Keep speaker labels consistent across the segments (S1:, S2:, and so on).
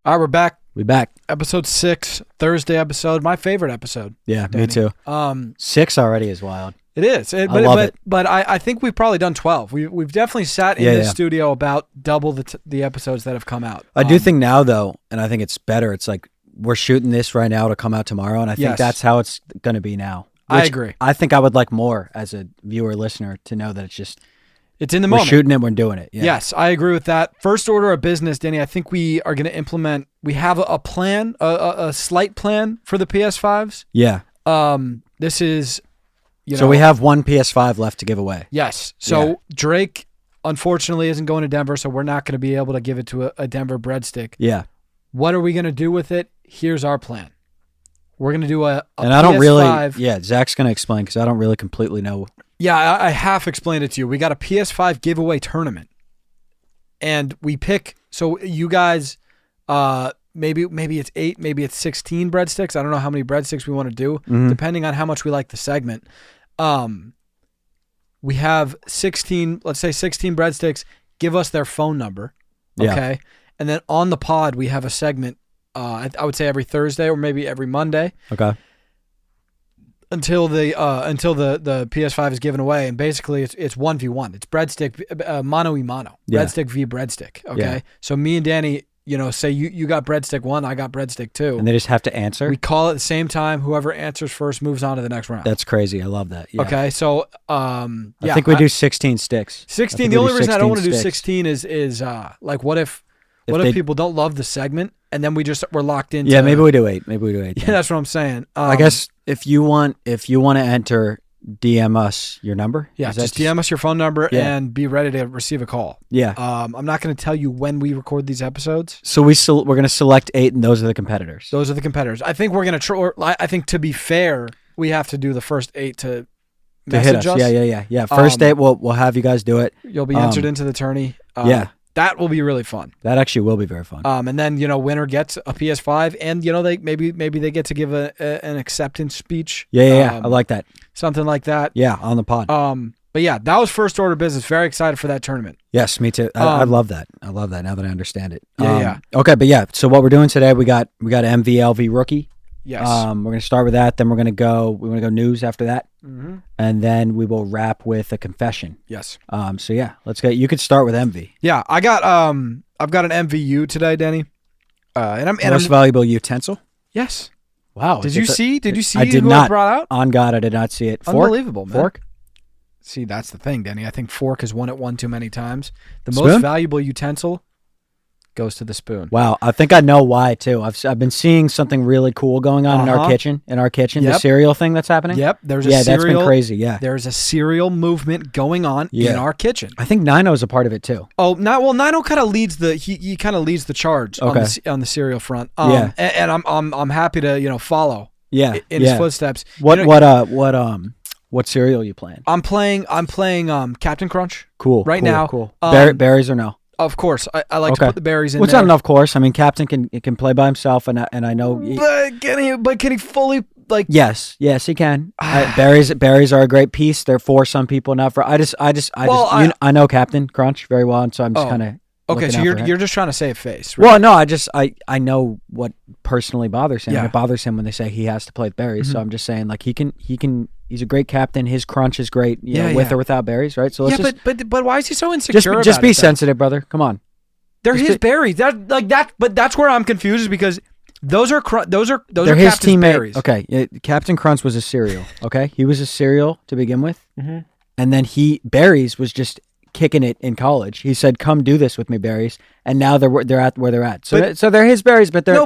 S1: All right, we're back.
S2: We back.
S1: Episode 6, Thursday episode. My favorite episode.
S2: Yeah,
S1: Danny.
S2: me too. 6 already is wild.
S1: It is.
S2: I love it.
S1: But I think we've probably done 12. We've definitely sat in the studio about double the episodes that have come out.
S2: I do think now, though, and I think it's better, it's like we're shooting this right now to come out tomorrow, and I think that's how it's going to be now.
S1: I agree.
S2: I think I would like more as a viewer, listener, to know that
S1: it's in the
S2: we're
S1: moment.
S2: We're shooting it, we're doing it. Yeah.
S1: Yes, I agree with that. First order of business, Danny, I think we are going to implement, we have a plan, a slight plan for the PS5s.
S2: Yeah.
S1: This is,
S2: so we have one PS5 left to give away.
S1: Yes. So Drake, unfortunately, isn't going to Denver, so we're not going to be able to give it to a Denver breadstick.
S2: Yeah.
S1: What are we going to do with it? Here's our plan. We're going to do a
S2: and
S1: PS5.
S2: I don't really, Zach's going to explain because I don't really completely know.
S1: Yeah, I half explained it to you. We got a PS5 giveaway tournament. And we pick, so you guys, maybe it's 8, maybe it's 16 breadsticks. I don't know how many breadsticks we want to do, depending on how much we like the segment. We have 16, let's say 16 breadsticks. Give us their phone number, okay? Yeah. And then on the pod, we have a segment, I would say every Thursday or maybe every Monday.
S2: Okay. Until
S1: the PS5 is given away, and basically it's 1v1. It's breadstick mano y mano. Breadstick v breadstick. Okay, so me and Danny, say you got breadstick 1, I got breadstick 2,
S2: and they just have to answer.
S1: We call it at the same time. Whoever answers first moves on to the next round.
S2: That's crazy. I love that. Yeah.
S1: Okay, so
S2: I think we do 16 sticks.
S1: 16. The only reason I don't want to do 16 is like what if people don't love the segment and then we're locked into.
S2: Yeah, maybe we do 8.
S1: Yeah, that's what I'm saying.
S2: I guess if you want to enter, DM us your number.
S1: Yeah, just DM us your phone number and be ready to receive a call.
S2: Yeah.
S1: I'm not going to tell you when we record these episodes.
S2: So we're going to select 8, and those are the competitors.
S1: Those are the competitors. I think we're going to I think to be fair, we have to do the first 8 to
S2: hit us.
S1: us.
S2: Yeah. First 8, we'll have you guys do it.
S1: You'll be entered into the tourney. That will be really fun.
S2: That actually will be very fun.
S1: And then winner gets a PS5, and they maybe they get to give an acceptance speech.
S2: Yeah. I like that.
S1: Something like that.
S2: Yeah, on the pod.
S1: But yeah, that was first order of business. Very excited for that tournament.
S2: Yes, me too. I love that. I love that now that I understand it.
S1: Yeah.
S2: Okay, but yeah. So what we're doing today, we got MVLV rookie.
S1: Yes.
S2: We're gonna start with that. Then we're gonna go news after that, and then we will wrap with a confession.
S1: Yes.
S2: So yeah, let's get. You could start with MV.
S1: Yeah, I've got an MVU today, Danny.
S2: Most valuable utensil.
S1: Yes.
S2: Wow.
S1: Did you see?
S2: I did
S1: who
S2: not.
S1: I brought out?
S2: On God, I did not see it. Fork?
S1: Unbelievable, man.
S2: Fork.
S1: See, that's the thing, Danny. I think fork has won it one too many times. The
S2: Spoon?
S1: most valuable utensil goes to the spoon.
S2: Wow, I think I know why too. I've been seeing something really cool going on in our kitchen. The cereal thing that's happening.
S1: Yep,
S2: that's been crazy. Yeah,
S1: there's a cereal movement going on in our kitchen.
S2: I think Nino's a part of it too.
S1: Oh, Nino kind of leads he kind of leads the charge on the cereal front. And I'm happy to follow.
S2: Yeah,
S1: in his footsteps.
S2: What cereal are you playing?
S1: I'm playing Captain Crunch.
S2: Cool.
S1: Now.
S2: Cool. Berries or no?
S1: Of course, I like to put the berries in.
S2: What's not enough? Of course. I mean, Captain can play by himself, and I know.
S1: But can he fully like?
S2: Yes, he can. Berries are a great piece. They're for some people, not for. I know Captain Crunch very well, and so I'm just kind of.
S1: Okay, so you're just trying to save face.
S2: Right? Well, no, I know what personally bothers him. Yeah. It bothers him when they say he has to play with berries. So I'm just saying, like he can. He's a great captain. His crunch is great, with or without berries, right? So let's
S1: but why is he so insecure?
S2: Just be sensitive, brother. Come on.
S1: They're his berries. But that's where I'm confused, is because those are
S2: they're his teammate berries. Okay, Captain Crunch was a cereal. Okay, he was a cereal to begin with, and then berries was just kicking it in college. He said, "Come do this with me, berries," and now they're at where they're at. So they're his berries, but they're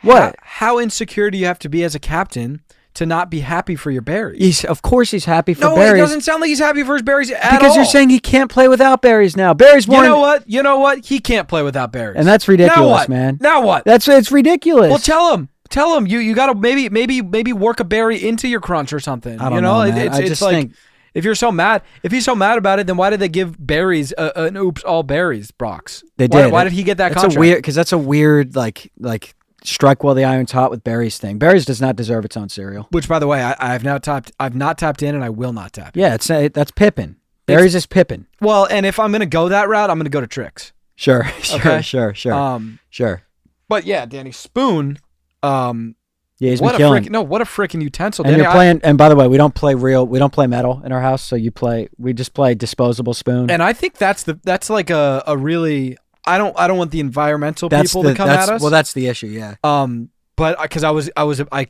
S2: what?
S1: How insecure do you have to be as a captain to not be happy for your berries?
S2: Of course he's happy for berries. No,
S1: it doesn't sound like he's happy for his berries at all.
S2: Because you're saying he can't play without berries now. Berries weren't...
S1: You know what? He can't play without berries.
S2: And that's ridiculous, man.
S1: Now what?
S2: It's ridiculous.
S1: Well, tell him. You got to maybe work a berry into your crunch or something.
S2: I don't know, man.
S1: It's like, think... if he's so mad about it, then why did they give berries an oops all berries box?
S2: They did.
S1: Why did he get that contract?
S2: Because that's a weird like strike while the iron's hot with berries thing. Berries does not deserve its own cereal.
S1: Which, by the way, I've not tapped in, and I will not tap in.
S2: Yeah, that's Pippin. Berries is Pippin.
S1: Well, and if I'm gonna go that route, I'm gonna go to Trix.
S2: Sure.
S1: Okay?
S2: Sure. Sure.
S1: But yeah, Danny, spoon.
S2: Yeah, he's been killing.
S1: What a freaking utensil.
S2: And
S1: Danny,
S2: you're playing. And by the way, we don't play metal in our house. So we just play disposable spoon.
S1: And I think that's like a really. I don't want the environmental people to come at us.
S2: Well, that's the issue. Yeah.
S1: But because I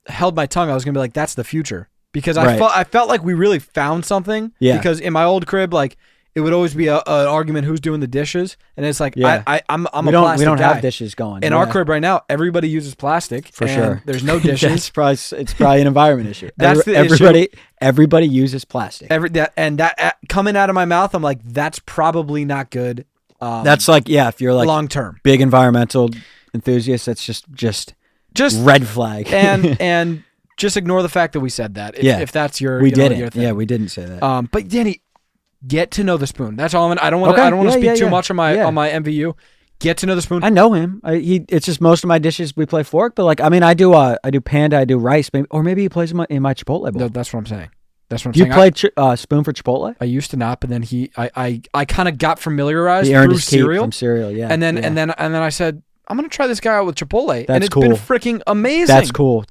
S1: held my tongue, I was gonna be like, that's the future, because I felt like we really found something.
S2: Yeah.
S1: Because in my old crib, like, it would always be an argument who's doing the dishes, and it's like I'm a plastic guy.
S2: We don't have dishes going
S1: in our crib right now. Everybody uses plastic
S2: for sure.
S1: There's no dishes.
S2: It's probably an environment issue.
S1: That's the issue.
S2: Everybody uses plastic.
S1: That coming out of my mouth, I'm like, that's probably not good.
S2: That's like, yeah, if you're like
S1: long term
S2: big environmental enthusiast, that's just red flag.
S1: and just ignore the fact that we said that. If that's your
S2: we didn't.
S1: Your thing.
S2: Yeah, we didn't say that.
S1: But Danny, get to know the spoon. That's all. I don't want to speak too much on my MVU. Get to know the spoon.
S2: I know him. It's just most of my dishes we play fork, but like, I mean, I do panda, I do rice, or maybe he plays in my Chipotle bowl.
S1: No, that's what I'm saying.
S2: You played spoon for Chipotle?
S1: I used to not, but then I kind of got familiarized
S2: he earned
S1: through
S2: his keep
S1: cereal.
S2: From cereal, yeah.
S1: And then I said, I'm gonna try this guy out with Chipotle, and it's
S2: cool.
S1: been freaking amazing.
S2: That's cool.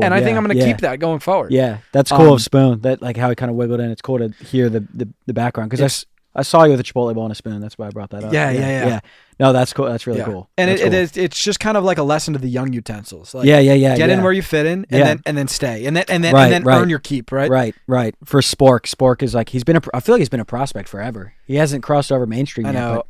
S1: And I think I'm gonna keep that going forward.
S2: Yeah, that's cool of Spoon. That like how he kind of wiggled in. It's cool to hear the background, because I saw you with a Chipotle bowl and a spoon. That's why I brought that up.
S1: Yeah.
S2: No, that's cool. That's really cool.
S1: And it's just kind of like a lesson to the young utensils. Like, Get in where you fit in, and then stay, and then earn your keep. Right.
S2: Right. For Spork is like I feel like he's been a prospect forever. He hasn't crossed over mainstream yet.
S1: I know.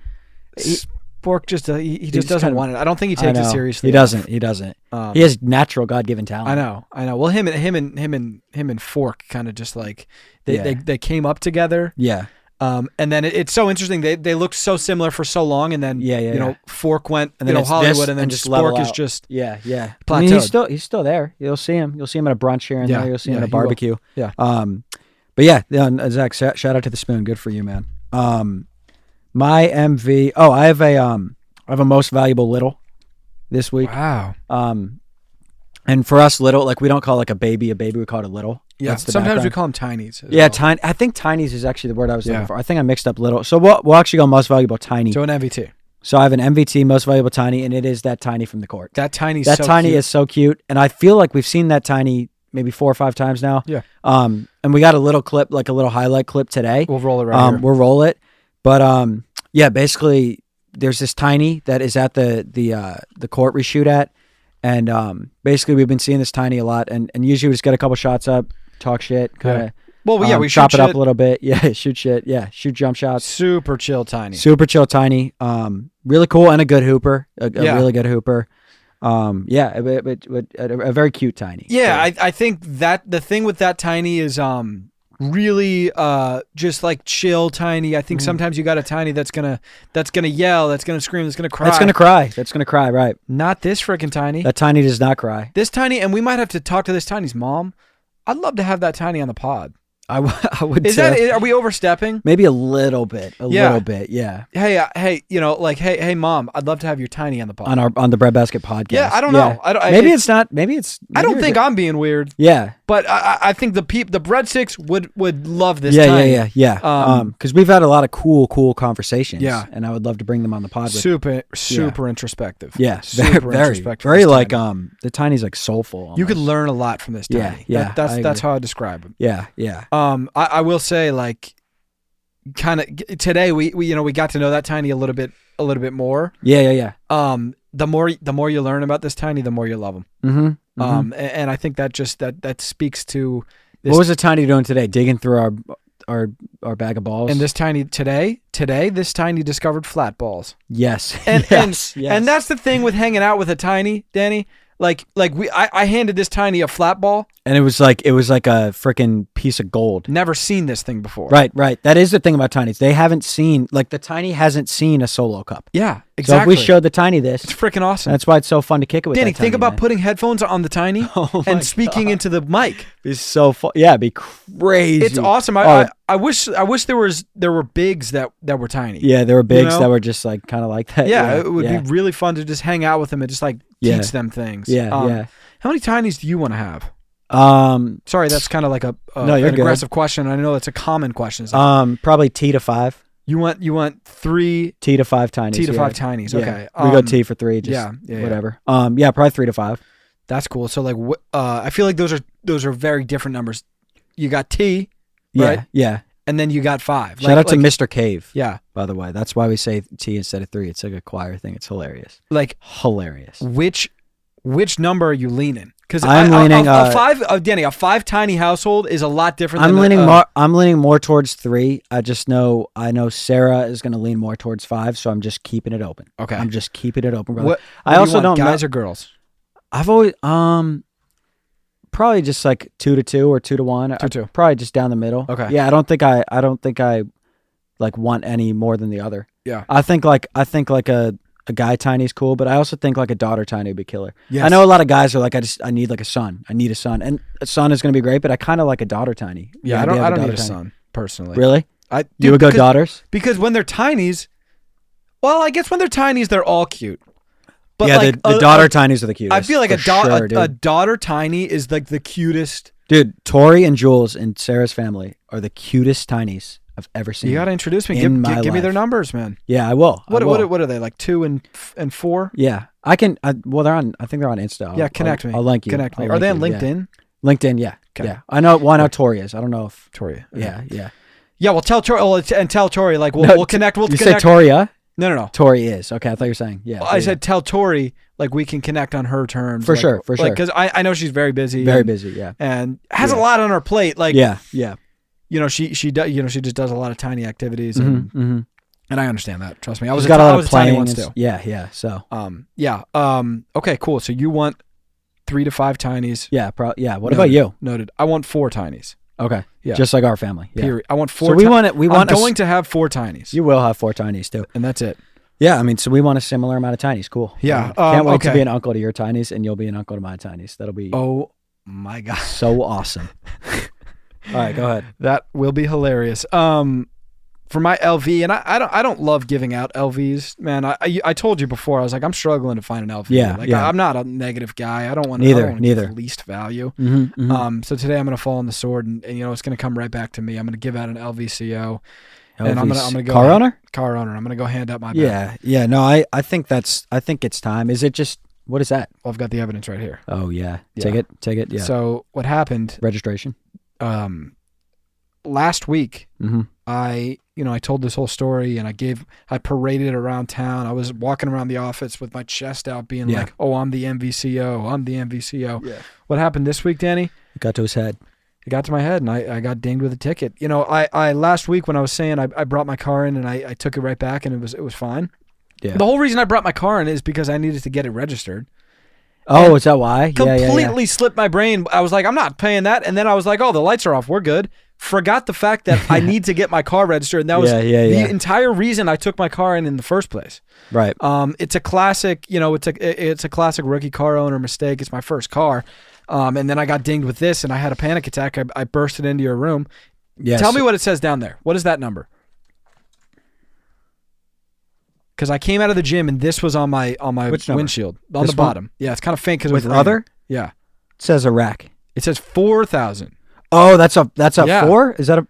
S1: Spork just doesn't want it. I don't think he takes it seriously.
S2: He doesn't. He has natural God-given talent.
S1: I know. Well, him and Fork kind of just like they came up together.
S2: Yeah.
S1: And then it's so interesting. They looked so similar for so long, and then Fork went and then Hollywood, and then just Spork is just
S2: plateaued. I mean, he's still there. You'll see him at a brunch here and there. You'll see him at a barbecue.
S1: Yeah.
S2: But yeah, Zach, shout out to the spoon. Good for you, man. My MV. Oh, I have a most valuable little this week.
S1: Wow.
S2: And for us, little, like, we don't call like a baby, we call it a little.
S1: Yeah. Sometimes we call them tinies.
S2: Tiny. I think tinies is actually the word I was looking for. I think I mixed up little. So we'll actually go most valuable tiny.
S1: So an MVT.
S2: So I have an MVT, most valuable tiny, and it is that tiny from the court.
S1: That tiny
S2: is so cute, and I feel like we've seen that tiny maybe 4 or 5 times now.
S1: Yeah.
S2: And we got a little clip, like a little highlight clip today.
S1: We'll roll it right here.
S2: We'll roll it, but basically there's this tiny that is at the court we shoot at, and basically we've been seeing this tiny a lot, and usually we just get a couple shots up, talk shit, kind of.
S1: Well, we
S2: chop it up a little bit. Yeah, shoot shit. Yeah, shoot jump shots.
S1: Super chill tiny.
S2: Really cool, and a good hooper. A really good hooper. A very cute tiny.
S1: Yeah, so. I think that the thing with that tiny is really just like chill tiny. I think sometimes you got a tiny that's gonna yell, that's gonna scream, that's gonna cry.
S2: Right.
S1: Not this freaking tiny.
S2: That tiny does not cry.
S1: This tiny, and we might have to talk to this tiny's mom. I'd love to have that tiny on the pod.
S2: I would.
S1: Are we overstepping?
S2: Maybe a little bit. Little bit. Yeah.
S1: Hey, hey, mom, I'd love to have your tiny on the pod.
S2: On the Breadbasket podcast.
S1: Yeah, I don't know.
S2: Maybe it's not. Maybe it's.
S1: I don't think I'm being weird.
S2: Yeah.
S1: But I think the breadsticks would love this. Tiny.
S2: Yeah. Because we've had a lot of cool conversations.
S1: Yeah.
S2: And I would love to bring them on the pod.
S1: Super introspective.
S2: Yeah.
S1: Super introspective.
S2: Very like the tiny's like soulful. Almost.
S1: You could learn a lot from this tiny.
S2: Yeah.
S1: That's how I describe him.
S2: Yeah.
S1: I will say, like, kind of today we got to know that tiny a little bit more.
S2: Yeah.
S1: The more you learn about this tiny, the more you love him.
S2: Mm-hmm.
S1: And I think that just that speaks to this.
S2: What was the tiny doing today? Digging through our bag of balls.
S1: And this tiny this tiny discovered flat balls.
S2: Yes.
S1: And that's the thing with hanging out with a tiny, Danny. I handed this tiny a flat ball,
S2: and it was like a freaking piece of gold.
S1: Never seen this thing before.
S2: Right. That is the thing about tinies. They haven't seen, like, the tiny hasn't seen a solo cup.
S1: Yeah, exactly.
S2: So if we showed the tiny this,
S1: it's freaking awesome.
S2: That's why it's so fun to kick it with.
S1: Danny,
S2: that tiny,
S1: think about putting headphones on the tiny and speaking into the mic.
S2: It's so fun. Yeah, it'd be crazy.
S1: It's awesome. I wish there were bigs that were tiny.
S2: Yeah, there were bigs that were just like kind of like that.
S1: Yeah, it would be really fun to just hang out with them and just like teach them things.
S2: Yeah.
S1: How many tinies do you want to have? Sorry, that's kind of like an aggressive question. I know it's a common question.
S2: Probably T to 5.
S1: You want 3
S2: T to 5 tinies.
S1: T to 5 tinies. Okay.
S2: We go T for 3. Just whatever. Yeah, probably 3 to 5.
S1: That's cool. So like, I feel like those are very different numbers. You got T, right?
S2: Yeah.
S1: And then you got 5.
S2: Shout out to Mr. Cave.
S1: Yeah.
S2: By the way, that's why we say T instead of 3. It's like a choir thing. It's hilarious.
S1: Like
S2: hilarious.
S1: Which number are you leaning? Because
S2: I'm leaning
S1: a 5. Danny, a 5 tiny household is a lot different.
S2: I'm leaning more towards 3. I know Sarah is going to lean more towards 5, so I'm just keeping it open.
S1: Okay.
S2: I'm just keeping it open, brother.
S1: What
S2: I also don't
S1: guys
S2: know,
S1: or girls.
S2: I've always probably just like 2 to 2 or 2 to 1.
S1: 2-2.
S2: Probably just down the middle.
S1: Okay.
S2: Yeah, I don't think I like want any more than the other.
S1: Yeah.
S2: I think like a guy tiny is cool, but I also think like a daughter tiny would be killer.
S1: Yes.
S2: I know a lot of guys are like, I need like a son. I need a son, and a son is going to be great, but I kind of like a daughter tiny.
S1: Yeah, I don't need a son personally.
S2: Really?
S1: Dude,
S2: you would go daughters?
S1: Because when they're tinies, well, I guess when they're tinies, they're all cute. But
S2: yeah, like, the daughter tinies are the cutest.
S1: I feel like a daughter tiny is like the cutest.
S2: Dude, Tori and Jules and Sarah's family are the cutest tinies I've ever seen.
S1: You got to introduce me. Give me their numbers, man.
S2: Yeah, I will.
S1: What are they, like 2 and 4?
S2: Yeah, I can. Well, I think they're on Insta.
S1: Yeah, connect me.
S2: I'll link you.
S1: Connect me. Are they on LinkedIn?
S2: Yeah. LinkedIn, yeah.
S1: Okay.
S2: Yeah, I know. Well, I know Tori is. I don't know if
S1: Tori.
S2: Yeah.
S1: Yeah, well, tell Tori and tell Tori like we'll connect.
S2: You said Toria?
S1: No.
S2: Tori is. Okay, I thought you were saying yeah.
S1: Well, I said tell Tori like we can connect on her terms.
S2: For sure.
S1: Because I know she's very busy.
S2: Very busy, yeah.
S1: And has a lot on her plate. Like
S2: yeah.
S1: You know, she does. You know, she just does a lot of tiny activities, and I understand that. Trust me, I was a tiny one too.
S2: Yeah. So
S1: okay, cool. So you want 3 to 5 tinies?
S2: Yeah, What about you?
S1: Noted. I want 4 tinies.
S2: Okay.
S1: Yeah.
S2: Just like our family. Yeah.
S1: Period. I want 4.
S2: So I'm
S1: going to have 4 tinies.
S2: You will have 4 tinies too,
S1: and that's it.
S2: Yeah, I mean, so we want a similar amount of tinies. Cool.
S1: Yeah.
S2: Can't wait to be an uncle to your tinies, and you'll be an uncle to my tinies. That'll be
S1: oh my god,
S2: so awesome. All right, go ahead.
S1: That will be hilarious. For my LV, and I don't love giving out LVs, man. I told you before, I was like, I'm struggling to find an LV.
S2: Yeah.
S1: I'm not a negative guy. I don't want
S2: neither
S1: give least value. So today I'm gonna fall on the sword, and you know it's gonna come right back to me. I'm gonna give out an LVCO. And I'm gonna go
S2: car owner.
S1: I'm gonna go hand out my bag.
S2: Yeah. No, I think it's time. Is it just what is that?
S1: Well, I've got the evidence right here.
S2: Oh yeah. Take it. Yeah.
S1: So what happened?
S2: Registration.
S1: Last week, I told this whole story, and I paraded it around town. I was walking around the office with my chest out, being like, "Oh, I'm the MVCO. I'm the MVCO." Yeah. What happened this week, Danny?
S2: It got to his head.
S1: It got to my head, and I got dinged with a ticket. You know, I last week when I was saying I brought my car in and I took it right back, and it was fine. Yeah. The whole reason I brought my car in is because I needed to get it registered.
S2: Oh, is that why?
S1: Completely slipped my brain. I was like, I'm not paying that, and then I was like, oh, the lights are off. We're good. Forgot the fact that I need to get my car registered, and that was the entire reason I took my car in the first place.
S2: Right.
S1: It's a classic. You know, it's a classic rookie car owner mistake. It's my first car. And then I got dinged with this, and I had a panic attack. I bursted into your room. Yes. Tell me what it says down there. What is that number? Because I came out of the gym, and this was on my windshield on the bottom. Yeah, it's kind of faint because it was raining.
S2: Other?
S1: Yeah.
S2: It says Iraq.
S1: It says 4,000.
S2: Oh, that's a 4? Is that a?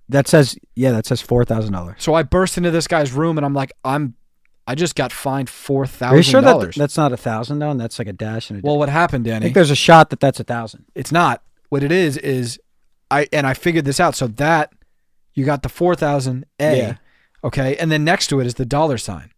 S2: That says $4,000.
S1: So I burst into this guy's room, and I'm like, I just got fined $4,000.
S2: Are you sure that's not 1,000 though? And that's like a dash and a dash.
S1: Well, what happened, Danny?
S2: I think there's a shot that's 1,000.
S1: It's not. What it is I figured this out. So that you got the 4,000 A. Yeah. Okay, and then next to it is the $sign.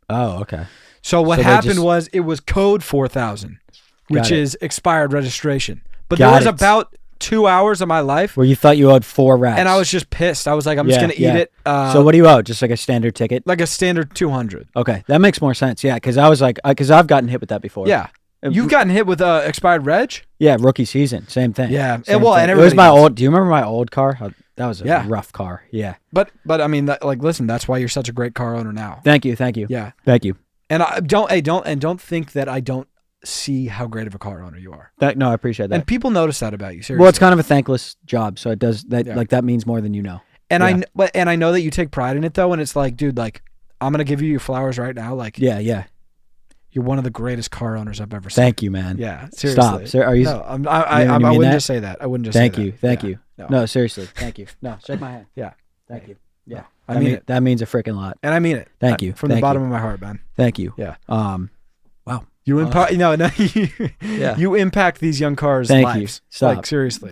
S2: Oh, okay.
S1: So what happened was it was code 4,000, which is expired registration. But there was about 2 hours of my life
S2: where you thought you owed 4 racks,
S1: and I was just pissed. I was like, I'm just gonna eat it.
S2: So what do you owe? Just like a standard ticket?
S1: Like a standard 200.
S2: Okay, that makes more sense. Yeah, because I was like, because I've gotten hit with that before.
S1: Yeah. You've gotten hit with expired reg?
S2: Yeah, rookie season, same thing.
S1: Yeah,
S2: and
S1: it
S2: was my old. Do you remember my old car? That was a rough car. Yeah,
S1: but I mean, listen, that's why you're such a great car owner now.
S2: Thank you. Yeah, thank you.
S1: And don't think that I don't see how great of a car owner you are.
S2: No, I appreciate that.
S1: And people notice that about you. Seriously.
S2: Well, it's kind of a thankless job, so it does that. Yeah. Like that means more than you know.
S1: And I know that you take pride in it though, and it's like, dude, like I'm gonna give you your flowers right now. Like,
S2: yeah.
S1: You're one of the greatest car owners I've ever seen.
S2: Thank you, man.
S1: Yeah, seriously.
S2: Stop. Sir, are you?
S1: No, I wouldn't just say that. I wouldn't just.
S2: Thank
S1: say
S2: you.
S1: that.
S2: Thank you. No, seriously. Thank you. No, shake my hand.
S1: Yeah.
S2: Thank you. Yeah.
S1: I mean it.
S2: That means a freaking lot.
S1: And I mean it.
S2: Thank you.
S1: From the bottom of my heart, man.
S2: Thank you.
S1: Yeah.
S2: Wow.
S1: You impact you impact these young cars' lives.
S2: Thank you. Stop.
S1: Like, seriously.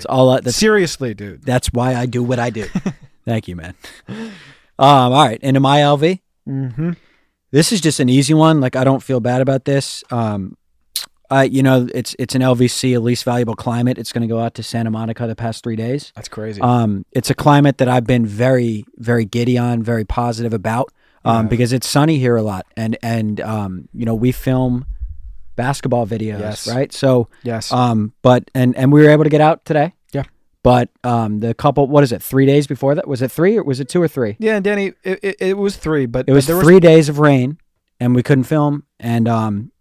S2: Seriously,
S1: dude.
S2: That's why I do what I do. Thank you, man. All right. Into my LV.
S1: Mm-hmm.
S2: This is just an easy one. Like, I don't feel bad about this. It's an LVC, a least valuable climate. It's going to go out to Santa Monica the past 3 days.
S1: That's crazy.
S2: It's a climate that I've been very, very giddy on, very positive about, because it's sunny here a lot, and we film basketball videos, right? So
S1: yes.
S2: But we were able to get out today.
S1: Yeah.
S2: But the couple, what is it? 3 days before that, was it 3 or was it 2 or 3?
S1: Yeah, and Danny, it was 3, but
S2: it was 3 days of rain, and we couldn't film, and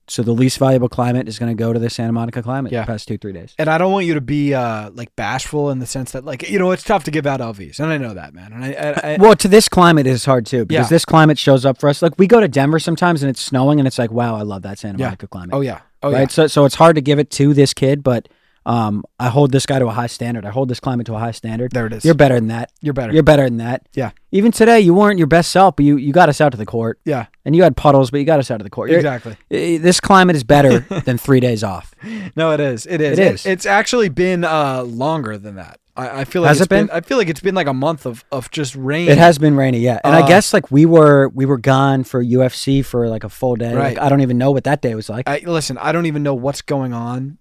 S2: so the least valuable climate is going to go to the Santa Monica climate the past 2-3 days.
S1: And I don't want you to be like bashful in the sense that, like, it's tough to give out LVs, and I know that, man. And
S2: well, to this climate is hard too, because this climate shows up for us. Like, we go to Denver sometimes and it's snowing, and it's like, wow, I love that Santa Monica climate.
S1: Oh yeah,
S2: right. So it's hard to give it to this kid, but I hold this guy to a high standard. I hold this climate to a high standard.
S1: There it is.
S2: You're better than that.
S1: You're better.
S2: You're better than that.
S1: Yeah.
S2: Even today, you weren't your best self, but you got us out to the court.
S1: Yeah.
S2: And you had puddles, but you got us out of the court.
S1: Exactly.
S2: This climate is better than 3 days off.
S1: No, it is. It is.
S2: It is.
S1: It's actually been longer than that. I feel like
S2: Has it been?
S1: I feel like it's been like a month of just rain.
S2: It has been rainy, yeah. And I guess like we were gone for UFC for like a full day.
S1: Right.
S2: Like, I don't even know what that day was like.
S1: Listen, I don't even know what's going on.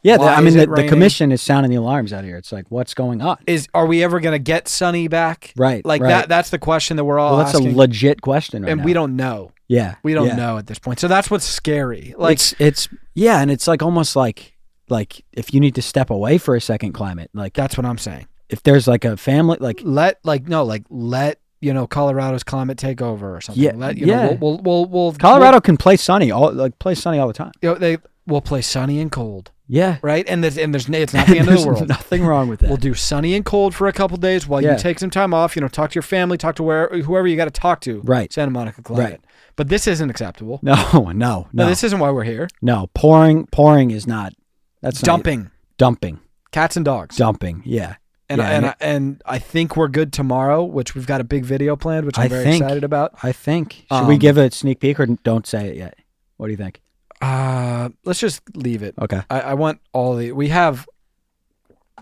S2: Yeah, the commission is sounding the alarms out here. It's like, what's going on?
S1: Are we ever going to get Sonny back?
S2: Right.
S1: Like
S2: right.
S1: that's the question that we're all
S2: that's
S1: asking.
S2: a legit question right
S1: and
S2: now.
S1: we don't know.
S2: Yeah.
S1: We don't know at this point. So that's what's scary. Like
S2: it's and it's like almost like if you need to step away for a second climate, like
S1: that's what I'm saying.
S2: If there's like a family, like
S1: let Colorado's climate take over or something.
S2: Yeah.
S1: We'll
S2: Colorado can play sunny all the time.
S1: They will play sunny and cold.
S2: Yeah.
S1: Right? And it's not the end of the world.
S2: Nothing wrong with that.
S1: We'll do sunny and cold for a couple days while you take some time off, talk to your family, talk to whoever you got to talk to.
S2: Right.
S1: Santa Monica climate.
S2: Right.
S1: But this isn't acceptable.
S2: No.
S1: This isn't why we're here.
S2: No, pouring is not. That's
S1: dumping.
S2: Dumping.
S1: Cats and dogs.
S2: Dumping. Yeah.
S1: And I think we're good tomorrow, which we've got a big video planned, which I'm very excited about.
S2: I think. Should we give a sneak peek or don't say it yet? What do you think?
S1: Let's just leave it.
S2: Okay.
S1: I want all we have.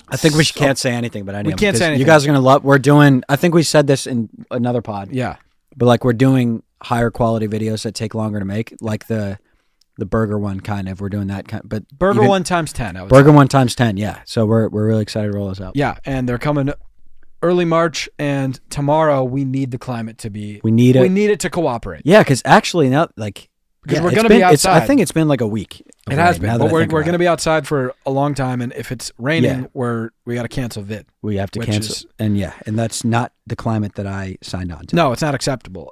S2: I think we can't say anything about any of them.
S1: We can't say anything.
S2: You guys are going to love. We're doing, I think we said this in another pod.
S1: Yeah.
S2: But like we're doing higher quality videos that take longer to make, like the burger one kind of. We're doing that kind, but
S1: burger 1 times 10.
S2: Burger 1 times 10. Yeah. So we're really excited to roll this out.
S1: Yeah, and they're coming early March, and tomorrow we need the climate to be.
S2: We need it
S1: to cooperate.
S2: Yeah, because actually now because
S1: we're going to be outside.
S2: I think it's been like a week.
S1: It has been, but we're going to be outside for a long time, and if it's raining, we got to cancel vid.
S2: We have to cancel, and that's not the climate that I signed on to.
S1: No, it's not acceptable.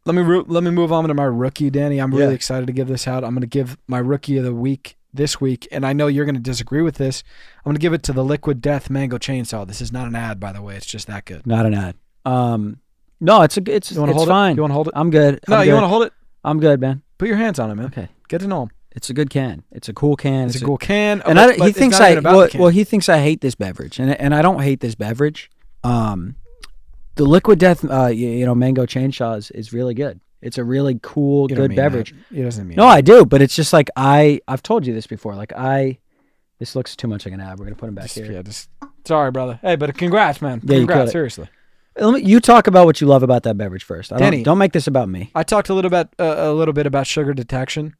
S1: Let me move on to my rookie, Danny. I'm really excited to give this out. I'm going to give my rookie of the week this week, and I know you're going to disagree with this. I'm going to give it to the Liquid Death Mango Chainsaw. This is not an ad, by the way. It's just that good.
S2: Not an ad. No, it's fine.
S1: You want to hold it?
S2: I'm good.
S1: You want to hold it?
S2: I'm good, man.
S1: Put your hands on it, man.
S2: Okay.
S1: Get to know him.
S2: It's a good can. It's a cool can.
S1: It's a cool can.
S2: And he thinks he thinks I hate this beverage, and I don't hate this beverage. The Liquid Death, Mango Chainsaw is really good. It's a really cool, good beverage.
S1: He doesn't mean.
S2: No, I do, but it's just like I've told you this before. Like this looks too much like an ad. We're gonna put him back here.
S1: Yeah, sorry, brother. Hey, but congrats, man.
S2: Yeah,
S1: congrats, seriously.
S2: You talk about what you love about that beverage first.
S1: Danny,
S2: don't make this about me.
S1: I talked a little bit about sugar detection.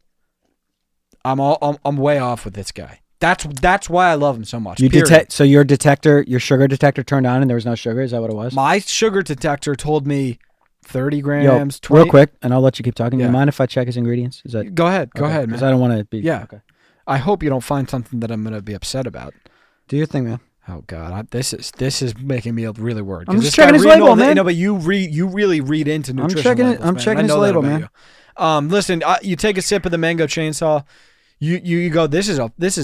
S1: I'm way off with this guy. That's why I love him so much.
S2: So your sugar detector turned on and there was no sugar. Is that what it was?
S1: My sugar detector told me 30 grams. 20.
S2: Real quick, and I'll let you keep talking.
S1: Yeah.
S2: Do you mind if I check his ingredients? Is that
S1: go ahead, man.
S2: Because I don't want to be.
S1: Yeah.
S2: Okay.
S1: I hope you don't find something that I'm gonna be upset about.
S2: Do your thing, man.
S1: Oh God, this is making me really worried.
S2: I'm just checking his label, man.
S1: But you really read into nutrition.
S2: I'm checking his label, man.
S1: Listen, you take a sip of the Mango Chainsaw, you go. This is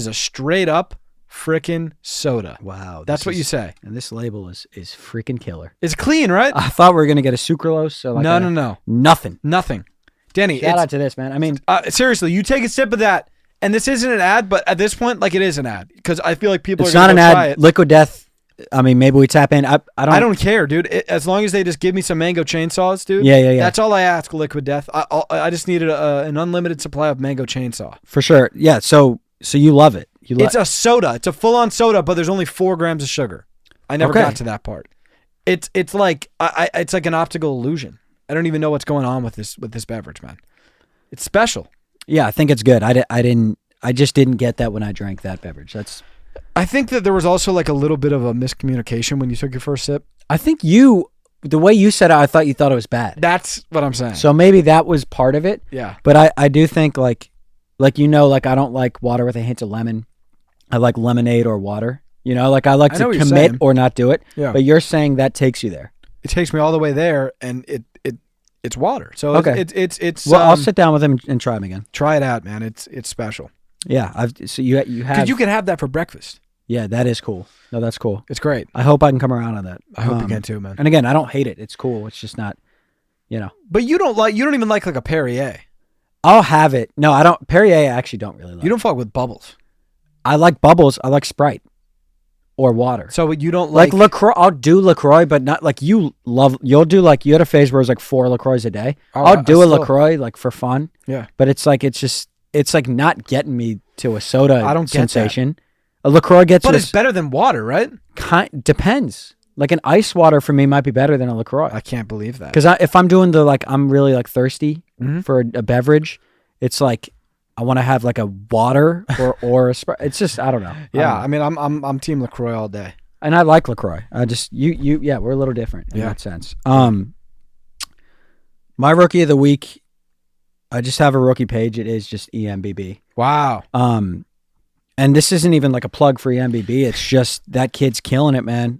S1: a straight up freaking soda.
S2: Wow,
S1: that's what you say.
S2: And this label is freaking killer.
S1: It's clean, right?
S2: I thought we were gonna get a sucralose. Or
S1: no, nothing. Danny,
S2: shout out to this, man. I mean,
S1: seriously, you take a sip of that. And this isn't an ad, but at this point, like it is an ad because I feel like people
S2: it's
S1: are going to
S2: not an
S1: try
S2: ad.
S1: it.
S2: Liquid Death I mean, maybe we tap in.
S1: I don't care, dude. As long as they just give me some mango chainsaws, dude.
S2: Yeah.
S1: That's all I ask, Liquid Death. I just needed an unlimited supply of mango chainsaw.
S2: For sure. Yeah. So you love it.
S1: It's a soda. It's a full-on soda, but there's only 4 grams of sugar. I never got to that part. It's like it's like an optical illusion. I don't even know what's going on with this beverage, man. It's special.
S2: Yeah, I think it's good. I just didn't get that when I drank that beverage.
S1: I think that there was also like a little bit of a miscommunication when you took your first sip.
S2: I think the way you said it, I thought you thought it was bad.
S1: That's what I'm saying.
S2: So maybe that was part of it.
S1: Yeah.
S2: But I do think like I don't like water with a hint of lemon. I like lemonade or water. Like I like to commit or not do it.
S1: Yeah.
S2: But you're saying that takes you there.
S1: It takes me all the way there, and it's water. So
S2: okay.
S1: It's
S2: well, I'll sit down with him and try him again.
S1: Try it out, man. It's special.
S2: Yeah, so you have
S1: because you can have that for breakfast.
S2: Yeah, that is cool. No, that's cool.
S1: It's great.
S2: I hope I can come around on that.
S1: I hope you can too, man.
S2: And again, I don't hate it. It's cool. It's just not,
S1: But you don't even like a Perrier.
S2: I'll have it. No, I don't. Perrier, I actually don't really like.
S1: You don't fuck with bubbles.
S2: I like bubbles. I like Sprite or water.
S1: So you don't like
S2: LaCroix. I'll do LaCroix, but not like you love. You'll do like you had a phase where it was like 4 LaCroix a day. I'll do a LaCroix like for fun.
S1: Yeah.
S2: But it's like it's like not getting me to a soda
S1: I don't
S2: sensation. A LaCroix gets
S1: but it's better than water, right?
S2: Depends. Like an ice water for me might be better than a LaCroix.
S1: I can't believe that.
S2: Because if I'm doing I'm really like thirsty for a beverage, it's like I want to have like a water or a Sprite. It's just I don't know.
S1: Yeah, I mean I'm Team LaCroix all day.
S2: And I like LaCroix. I just yeah, we're a little different in that sense. My rookie of the week, I just have a rookie page. It is just EMBB.
S1: Wow.
S2: And this isn't even like a plug for EMBB. It's just that kid's killing it, man.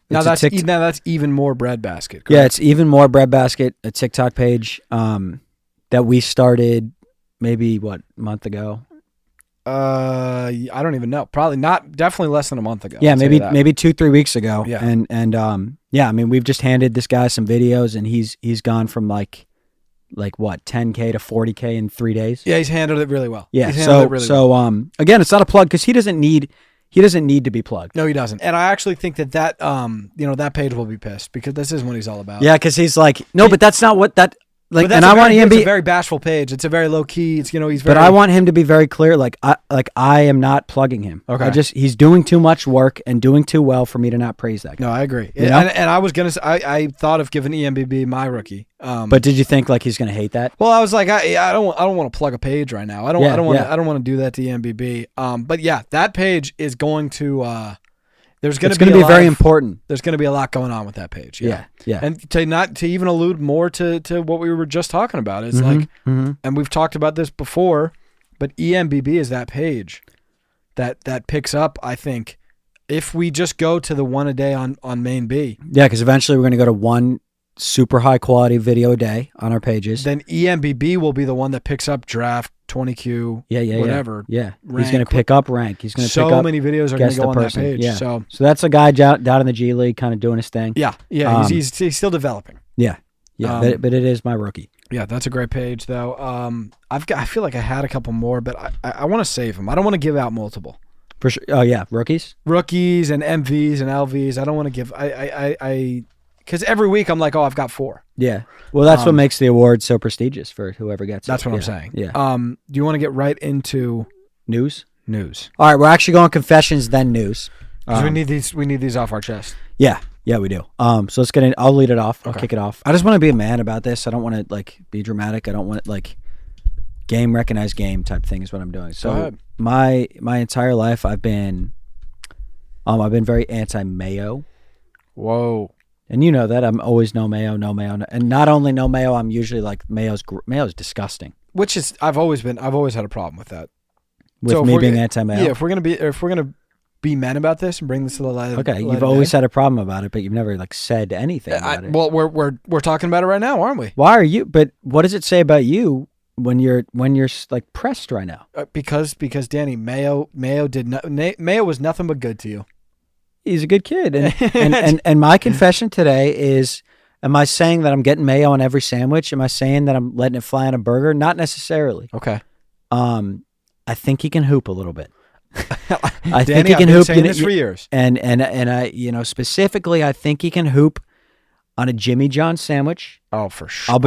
S1: Now that's even more breadbasket. Correct?
S2: Yeah, it's even more breadbasket. A TikTok page that we started maybe a month ago.
S1: I don't even know. Probably not. Definitely less than a month ago.
S2: Yeah, maybe 2-3 weeks ago.
S1: Yeah,
S2: and yeah. I mean, we've just handed this guy some videos, and he's gone from like what 10K to 40K in 3 days.
S1: Yeah, he's handled it really well.
S2: Yeah, again, it's not a plug because he doesn't need to be plugged.
S1: No, he doesn't. And I actually think that that page will be pissed because this is what he's all about.
S2: Yeah, because he's like, no, but that's not what that. Like,
S1: and I want him to be a very bashful page. It's a very low key. It's he's very.
S2: But I want him to be very clear. I am not plugging him.
S1: Okay.
S2: He's doing too much work and doing too well for me to not praise that guy.
S1: No, I agree. And I was gonna say I thought of giving EMBB my rookie.
S2: But did you think like he's gonna hate that?
S1: Well, I was like I don't want to plug a page right now. I don't want to do that to EMBB. But yeah, that page is going to. It's going to be
S2: very important.
S1: There's going to be a lot going on with that page.
S2: Yeah.
S1: And to even allude more to what we were just talking about is and we've talked about this before, but EMBB is that page that picks up. I think if we just go to the one a day on main B.
S2: Yeah, because eventually we're going to go to one super high quality video a day on our pages.
S1: Then EMBB will be the one that picks up draft, 20Q, whatever.
S2: Yeah.
S1: Rank.
S2: He's going to pick up rank. He's going to pick up.
S1: So many videos are going to go on that page.
S2: Yeah.
S1: So
S2: that's a guy down in the G League kind of doing his thing.
S1: Yeah. He's still developing.
S2: Yeah. But it is my rookie.
S1: Yeah, that's a great page though. I feel like I had a couple more, but I want to save them. I don't want to give out multiple.
S2: For sure. Oh yeah, rookies
S1: and MVs and LVs. I don't want to give. Because every week I'm like, I've got 4.
S2: Yeah. Well, that's what makes the award so prestigious for whoever gets it.
S1: That's what I'm saying.
S2: Yeah.
S1: Do you want to get right into
S2: news?
S1: News.
S2: All right, we're actually going confessions, then news.
S1: We need these off our chest.
S2: Yeah, we do. So let's get in. I'll lead it off. I'll kick it off. I just want to be a man about this. I don't want to be dramatic. I don't want game recognize game type thing is what I'm doing. So my entire life I've been very anti-mayo.
S1: Whoa.
S2: And you know that I'm always no mayo, and not only no mayo, I'm usually like mayo's disgusting.
S1: Which is I've always had a problem with that.
S2: With me being anti-mayo.
S1: Yeah, if we're gonna be men about this and bring this to the light.
S2: Okay, you've always had a problem about it, but you've never said anything about it.
S1: Well, we're talking about it right now, aren't we?
S2: Why are you? But what does it say about you when you're pressed right now?
S1: Because Danny, Mayo was nothing but good to you.
S2: He's a good kid, and my confession today is: am I saying that I'm getting mayo on every sandwich? Am I saying that I'm letting it fly on a burger? Not necessarily.
S1: Okay.
S2: I think he can hoop a little bit. I
S1: Danny,
S2: think he
S1: I've
S2: can
S1: been
S2: hoop.
S1: saying this for years.
S2: And I, specifically, I think he can hoop on a Jimmy John sandwich.
S1: Oh, for sure.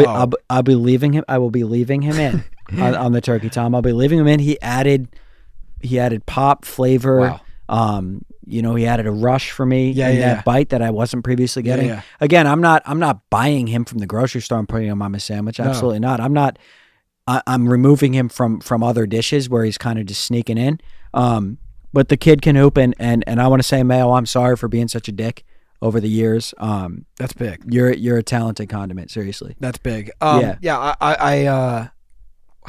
S2: I'll be leaving him. I will be leaving him in on the turkey tom. I'll be leaving him in. He added pop flavor.
S1: Wow.
S2: He added a rush for me in that bite that I wasn't previously getting.
S1: Yeah.
S2: Again, I'm not buying him from the grocery store and putting him on my sandwich. Absolutely not. I'm removing him from other dishes where he's kind of just sneaking in. But the kid can hoop, and I want to say, Mayo, I'm sorry for being such a dick over the years.
S1: That's big.
S2: You're a talented condiment, seriously.
S1: That's big. I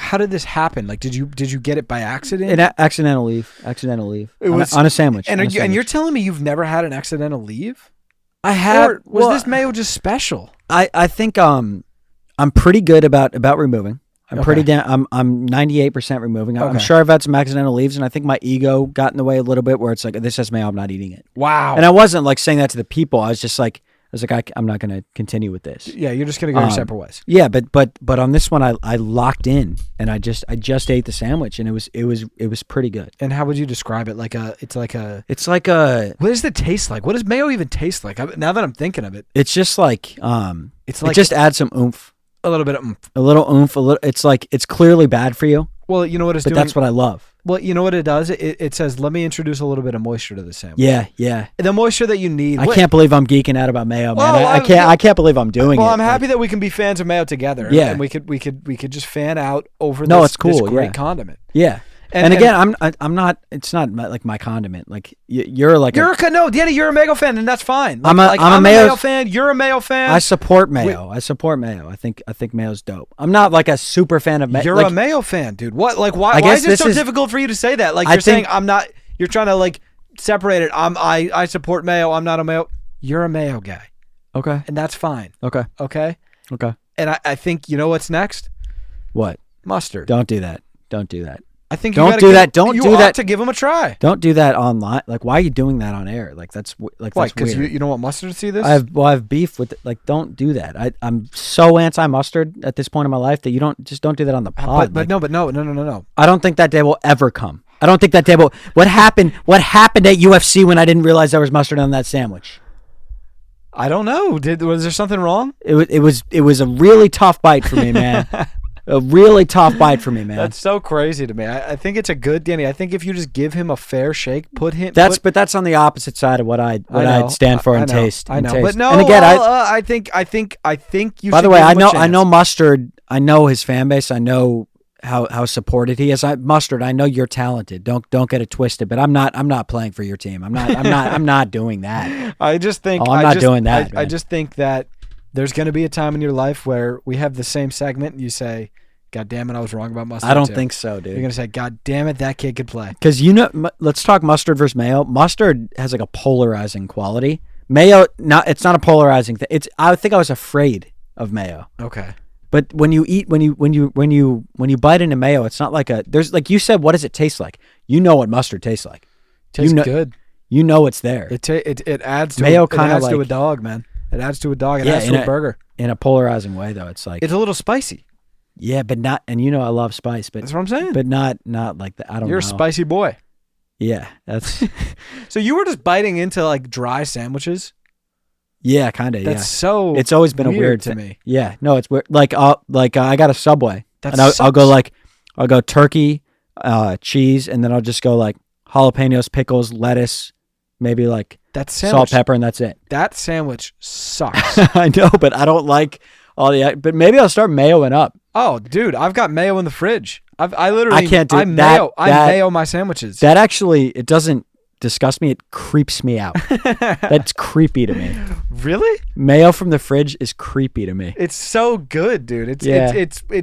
S1: how did this happen? Like, did you get it by accident?
S2: An accidental leave. It was on a sandwich.
S1: And you're telling me you've never had an accidental leave?
S2: I have.
S1: Or was this mayo just special?
S2: I think I'm pretty good about removing. I'm pretty down. I'm 98% removing. I'm sure I've had some accidental leaves, and I think my ego got in the way a little bit. Where it's like, this has mayo, I'm not eating it.
S1: Wow.
S2: And I wasn't like saying that to the people. I was just like, I'm not going to continue with this.
S1: Yeah, you're just going to go your separate ways.
S2: Yeah, but on this one, I locked in, and I just ate the sandwich, and it was pretty good.
S1: And how would you describe it? It's like a.
S2: What
S1: does it taste like? What does mayo even taste like? Now that I'm thinking of it,
S2: it's just like
S1: it's like
S2: it just adds some oomph.
S1: A little bit of oomph.
S2: A little oomph. It's like it's clearly bad for you.
S1: Well, you know what it's doing.
S2: But that's what I love.
S1: Well, you know what it does? It says, let me introduce a little bit of moisture to the sandwich.
S2: Yeah.
S1: The moisture that you need.
S2: I can't believe I'm geeking out about mayo, man.
S1: Well,
S2: I can't believe I'm doing it.
S1: Well, I'm happy that we can be fans of mayo together.
S2: Yeah.
S1: And we could just fan out over
S2: it's cool,
S1: this great condiment.
S2: Yeah. And again, I'm not. It's not like my condiment. Like you're
S1: Danny, you're a Mayo fan, and that's fine.
S2: I'm a
S1: Mayo fan. You're a Mayo fan.
S2: I support Mayo. I support Mayo. I think Mayo's dope. I'm not like a super fan of Mayo.
S1: You're a Mayo fan, dude. What? Like why is it so difficult for you to say that? Like you're saying I'm not. You're trying to like separate it. I support Mayo. I'm not a Mayo. You're a Mayo guy.
S2: Okay.
S1: And that's fine.
S2: Okay.
S1: And I think you know what's next.
S2: What?
S1: Mustard.
S2: Don't do that.
S1: I think
S2: Don't do that
S1: to give them a try.
S2: Don't do that online. Like, why are you doing that on air? Like, that's like
S1: why?
S2: That's weird.
S1: Because you don't want Mustard to see this.
S2: I have beef with it. Like, don't do that. I'm so anti mustard at this point in my life that you don't do that on the pod.
S1: But no.
S2: I don't think that day will ever come. I don't think that day will. What happened at UFC when I didn't realize there was mustard on that sandwich?
S1: I don't know. Was there something wrong?
S2: It was a really tough bite for me, man. A really tough bite for me, man.
S1: That's so crazy to me. I think it's a good Danny. I think if you just give him a fair shake, but
S2: that's on the opposite side of what I'd stand for and taste.
S1: I know,
S2: taste.
S1: But no.
S2: And again,
S1: I think you.
S2: By the way, I know Mustard. I know his fan base. I know how supported he is. Mustard. I know you're talented. Don't get it twisted. But I'm not playing for your team. I'm not doing that.
S1: I just think
S2: I'm not doing that.
S1: I just think that there's going to be a time in your life where we have the same segment and you say, God damn it, I was wrong about Mustard.
S2: I don't think so, dude.
S1: You're going to say, God damn it, that kid could play.
S2: Because, let's talk Mustard versus Mayo. Mustard has like a polarizing quality. Mayo, it's not a polarizing thing. I think I was afraid of Mayo.
S1: Okay.
S2: But when you bite into Mayo, it's not like there's like you said, what does it taste like? You know what mustard tastes like.
S1: Tastes good.
S2: You know it's there.
S1: It adds to
S2: Mayo
S1: to a dog, man. It adds to a dog. It adds to a burger.
S2: In a polarizing way, though, it's like
S1: it's a little spicy.
S2: Yeah, but not. And I love spice, but
S1: that's what I'm saying.
S2: But not like that. I don't know.
S1: You're a spicy boy.
S2: Yeah, that's.
S1: So you were just biting into like dry sandwiches.
S2: Yeah, kind of.
S1: That's so.
S2: It's always been
S1: weird
S2: to
S1: me.
S2: Yeah, no, it's weird. Like I got a Subway, and I'll go turkey, cheese, and then I'll just go like jalapenos, pickles, lettuce, maybe like salt, pepper, and that's it.
S1: That sandwich sucks.
S2: I know, but I don't like all the. But maybe I'll start mayoing up.
S1: Oh, dude, I've got mayo in the fridge. I
S2: can't do
S1: I mayo my sandwiches.
S2: That actually, it doesn't disgust me. It creeps me out. That's creepy to me.
S1: Really?
S2: Mayo from the fridge is creepy to me.
S1: It's so good, dude.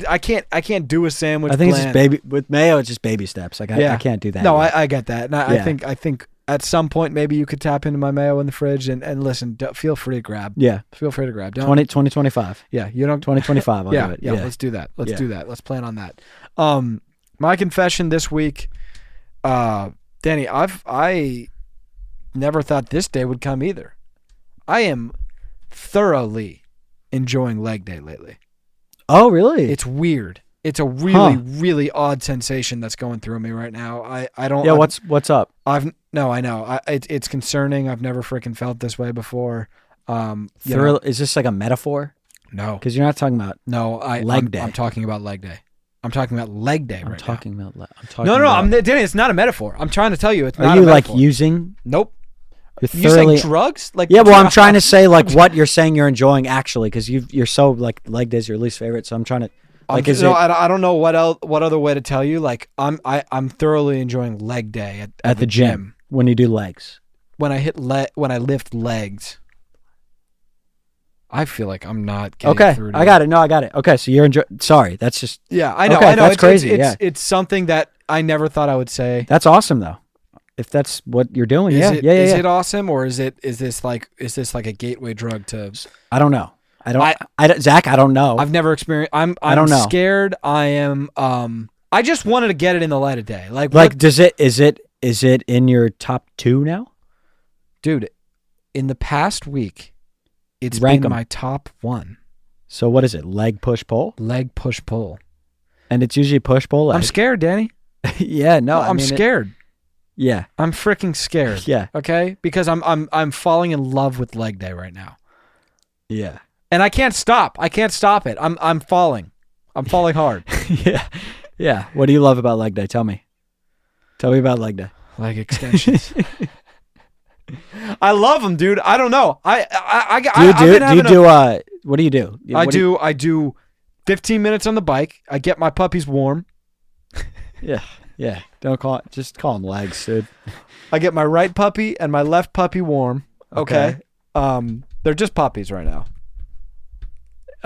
S1: I can't do a sandwich.
S2: I think it's just with mayo. It's just baby steps. Like I can't do that.
S1: No, I get that. And I think at some point maybe you could tap into my mayo in the fridge and listen. Feel free to grab.
S2: Yeah.
S1: Feel free to grab.
S2: 2025.
S1: Yeah. You don't.
S2: 2025. I'll
S1: yeah,
S2: do it.
S1: Yeah. Let's do that. Let's do that. Let's plan on that. My confession this week, Danny. I never thought this day would come either. I am thoroughly enjoying leg day lately.
S2: Oh, really?
S1: It's weird. It's a really, really odd sensation that's going through me right now. I don't.
S2: Yeah, what's up?
S1: I know. It's concerning. I've never freaking felt this way before.
S2: Is this like a metaphor?
S1: No,
S2: because you're not talking about
S1: leg day. I'm talking about leg day. I'm talking about leg day
S2: No,
S1: Danny, it's not a metaphor. I'm trying to tell you, it's not.
S2: Are you
S1: a metaphor.
S2: like using?
S1: Nope.
S2: You're
S1: saying drugs? Like
S2: yeah, well, I'm trying to say like what you're saying you're enjoying actually, because you're so like leg day's your least favorite. So I'm trying to. Like,
S1: I don't know what other way to tell you. Like I'm thoroughly enjoying leg day at the gym
S2: when you do legs.
S1: When I lift legs, I feel like I'm not getting through to
S2: I got it. No, I got it. Okay, so you're enjoying. Sorry, that's just.
S1: Yeah, I know.
S2: Okay,
S1: I know.
S2: That's crazy.
S1: It's something that I never thought I would say.
S2: That's awesome though. If that's what you're doing,
S1: is it awesome, or is this like a gateway drug to?
S2: I don't know. Zach, I don't know.
S1: I've never experienced. I don't know. Scared. I am. I just wanted to get it in the light of day.
S2: Is it in your top 2 now?
S1: Dude, in the past week, it's been my top 1.
S2: So what is it? Leg push pull?
S1: Leg push pull.
S2: And it's usually push pull leg.
S1: I'm scared, Danny.
S2: Yeah, no,
S1: I'm scared.
S2: Yeah.
S1: I'm freaking scared.
S2: Yeah.
S1: Okay? Because I'm falling in love with leg day right now.
S2: Yeah.
S1: And I can't stop. I can't stop it. I'm falling. I'm falling hard.
S2: Yeah. Yeah. What do you love about leg day? Tell me. Tell me about leg day.
S1: Leg extensions. I love them, dude. I don't know.
S2: What do you do?
S1: I do 15 minutes on the bike. I get my puppies warm.
S2: Yeah. Yeah. Just call them legs, dude.
S1: I get my right puppy and my left puppy warm. Okay. They're just puppies right now.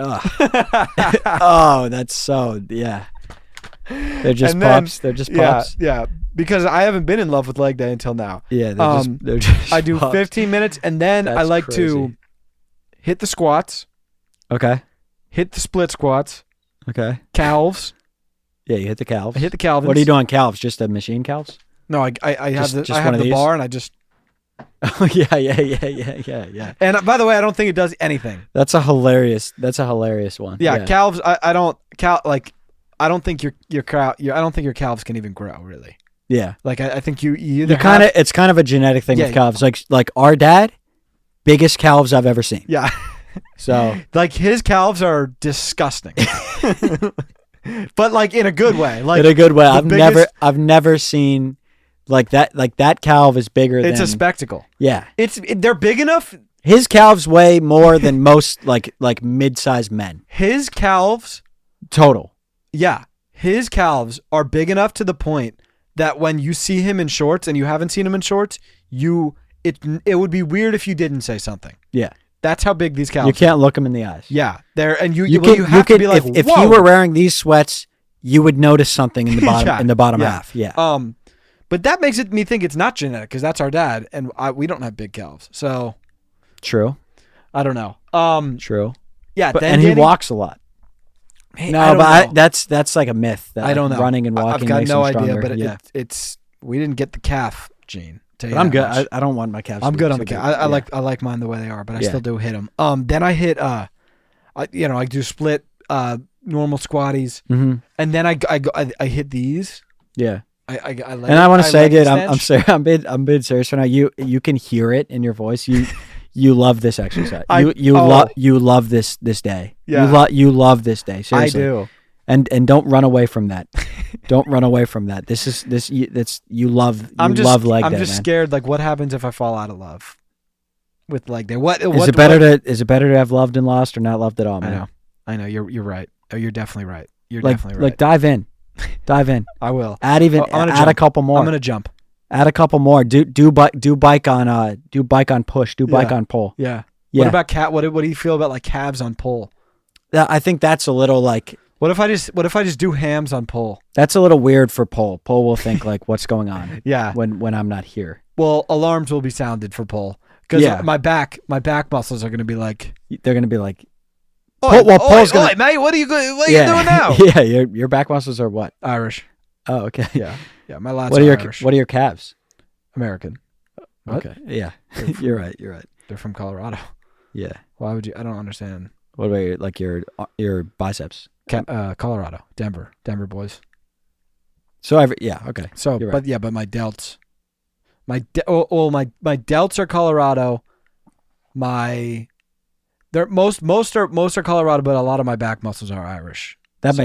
S2: Oh, that's so, yeah. They're just pups. They're just pups.
S1: Yeah. Because I haven't been in love with leg day until now.
S2: Yeah, they're just
S1: I do
S2: pups.
S1: 15 minutes, and then I like to hit the squats.
S2: Okay.
S1: Hit the split squats.
S2: Okay.
S1: Calves.
S2: Yeah, you hit the calves.
S1: I hit the calves.
S2: What are you doing on calves? Just a machine calves?
S1: No, I have the bar, and I just.
S2: Oh yeah.
S1: And by the way, I don't think it does anything.
S2: That's a hilarious one.
S1: Yeah. Calves. I don't think your calves can even grow really.
S2: Yeah.
S1: Like I think you
S2: it's kind of a genetic thing with calves. Like our dad, biggest calves I've ever seen.
S1: Yeah.
S2: So
S1: like his calves are disgusting. But like in a good way. Like
S2: in a good way. I've never seen like that. Like that calf is bigger.
S1: It's a spectacle.
S2: Yeah.
S1: They're big enough.
S2: His calves weigh more than most like mid-sized men.
S1: His calves
S2: total.
S1: Yeah. His calves are big enough to the point that when you see him in shorts and you haven't seen him in shorts, it would be weird if you didn't say something.
S2: Yeah.
S1: That's how big these calves are.
S2: You can't look them in the eyes.
S1: Yeah. You have to be like,
S2: if he were wearing these sweats, you would notice something in the bottom in the bottom half. Yeah.
S1: But that makes me think it's not genetic because that's our dad and we don't have big calves. So
S2: true.
S1: I don't know.
S2: True.
S1: Yeah,
S2: and he walks a lot. Hey, that's like a myth. That
S1: I don't know.
S2: Running and walking.
S1: I've got
S2: makes
S1: no
S2: him
S1: idea,
S2: stronger.
S1: but it's we didn't get the calf gene.
S2: But I'm good. I don't want my calves.
S1: I'm good on the calf. I like mine the way they are, but I still do hit them. Then I hit I do split normal squatties, and then I hit these.
S2: Yeah.
S1: I
S2: want to say, dude, I'm being serious right now. You can hear it in your voice. You love this exercise. You love this day.
S1: Yeah.
S2: You love this day. Seriously.
S1: I do.
S2: And don't run away from that. Don't run away from that. You love leg day.
S1: I'm just scared. Like, what happens if I fall out of love with leg day?
S2: Is it better to have loved and lost or not loved at all, man?
S1: I know. You're right. Oh, you're definitely right. You're definitely right.
S2: Like dive in.
S1: I will.
S2: Add a couple more.
S1: I'm gonna jump.
S2: Add a couple more. Do bike on push. Do bike on pull.
S1: Yeah. What about cat? What do you feel about like calves on pull?
S2: I think that's a little like.
S1: What if I just do hams on pull?
S2: That's a little weird for pull. Pull will think like, what's going on?
S1: Yeah.
S2: When I'm not here.
S1: Well, alarms will be sounded for pull because my back muscles are gonna be like.
S2: They're gonna be like.
S1: Paul's gonna. Mate, what are you doing now?
S2: Yeah, your back muscles are what?
S1: Irish.
S2: Oh, okay.
S1: Yeah. My lats are Irish.
S2: What are your calves?
S1: American. What?
S2: Okay. Yeah. You're right.
S1: They're from Colorado.
S2: Yeah.
S1: Why would you? I don't understand.
S2: What about your biceps?
S1: Colorado, Denver boys.
S2: So okay.
S1: So,
S2: right.
S1: but my delts, my delts are Colorado. Most are Colorado, but a lot of my back muscles are Irish.
S2: I've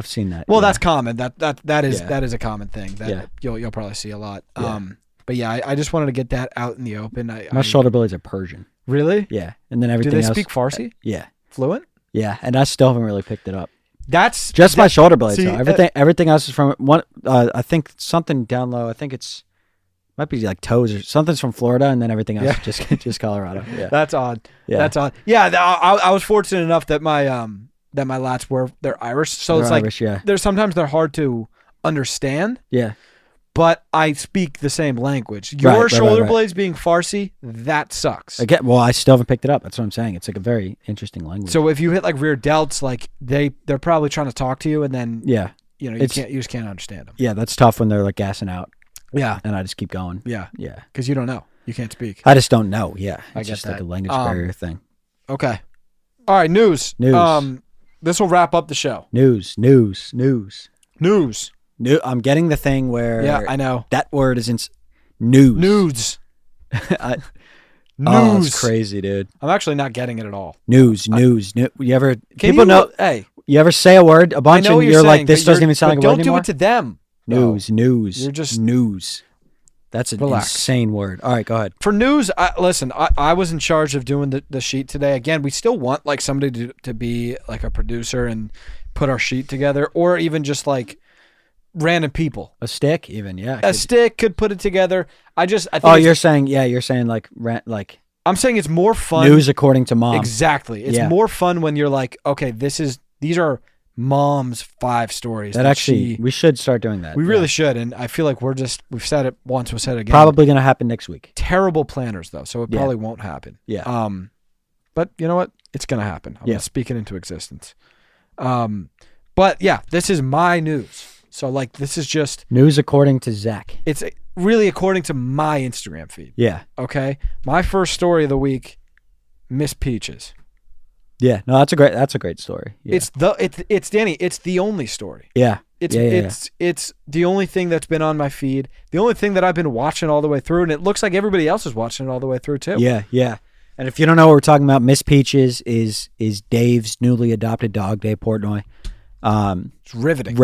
S2: seen that.
S1: Well, that's common. That is a common thing that you'll probably see a lot.
S2: Yeah.
S1: But yeah, I just wanted to get that out in the open.
S2: My shoulder blades are Persian.
S1: Really?
S2: Yeah, and then everything.
S1: Do they
S2: else,
S1: speak Farsi?
S2: Yeah.
S1: Fluent?
S2: Yeah, and I still haven't really picked it up.
S1: That's
S2: just my shoulder blades. Though. Everything else is from one. I think something down low. I think might be like toes or something's from Florida, and then everything else is just Colorado. Yeah,
S1: that's odd.
S2: Yeah.
S1: That's odd. Yeah, I was fortunate enough that my lats they're Irish, so
S2: they're
S1: it's
S2: Irish,
S1: like sometimes they're hard to understand.
S2: Yeah.
S1: But I speak the same language. Your shoulder blades being Farsi, that sucks.
S2: Again, well, I still haven't picked it up. That's what I'm saying. It's like a very interesting language.
S1: So if you hit like rear delts, like they're probably trying to talk to you, and then you just can't understand them.
S2: Yeah, that's tough when they're like gassing out.
S1: Yeah,
S2: and I just keep going.
S1: Yeah,
S2: yeah,
S1: because you don't know, you can't speak.
S2: I just don't know. Yeah,
S1: it's
S2: just
S1: that.
S2: Like a language barrier thing.
S1: Okay, all right. News. This will wrap up the show.
S2: News. I'm getting the thing where
S1: I know
S2: that word is in news.
S1: News.
S2: Oh, it's crazy, dude.
S1: I'm actually not getting it at all.
S2: News. You ever
S1: know? Hey,
S2: you ever say a word a bunch and you're like, this doesn't even sound like a word anymore?
S1: Don't do it to them.
S2: News.
S1: You're just
S2: news. That's an insane word. All right, go ahead.
S1: For news, listen, I was in charge of doing the sheet today. Again, we still want like somebody to be like a producer and put our sheet together, or even just like random people.
S2: A stick, even, yeah.
S1: A stick could put it together. I think.
S2: Oh, you're saying like
S1: I'm saying it's more fun.
S2: News according to mom.
S1: Exactly. It's more fun when you're like, okay, these are mom's 5 stories.
S2: That actually, we should start doing that.
S1: We really should, and I feel like we've said it once, we'll say it again.
S2: Probably going to happen next week.
S1: Terrible planners though, so it probably won't happen.
S2: Yeah.
S1: But you know what? It's going to happen. I'm going to speak it into existence. But yeah, this is my news. So like this is just
S2: news according to Zach.
S1: It's really according to my Instagram feed.
S2: Yeah.
S1: Okay. My first story of the week, Miss Peaches.
S2: Yeah. No, that's a great story. Yeah.
S1: It's Danny. It's the only story.
S2: Yeah.
S1: It's the only thing that's been on my feed. The only thing that I've been watching all the way through, and it looks like everybody else is watching it all the way through too.
S2: Yeah. Yeah. And if you don't know what we're talking about, Miss Peaches is Dave's newly adopted dog, Dave Portnoy.
S1: It's riveting.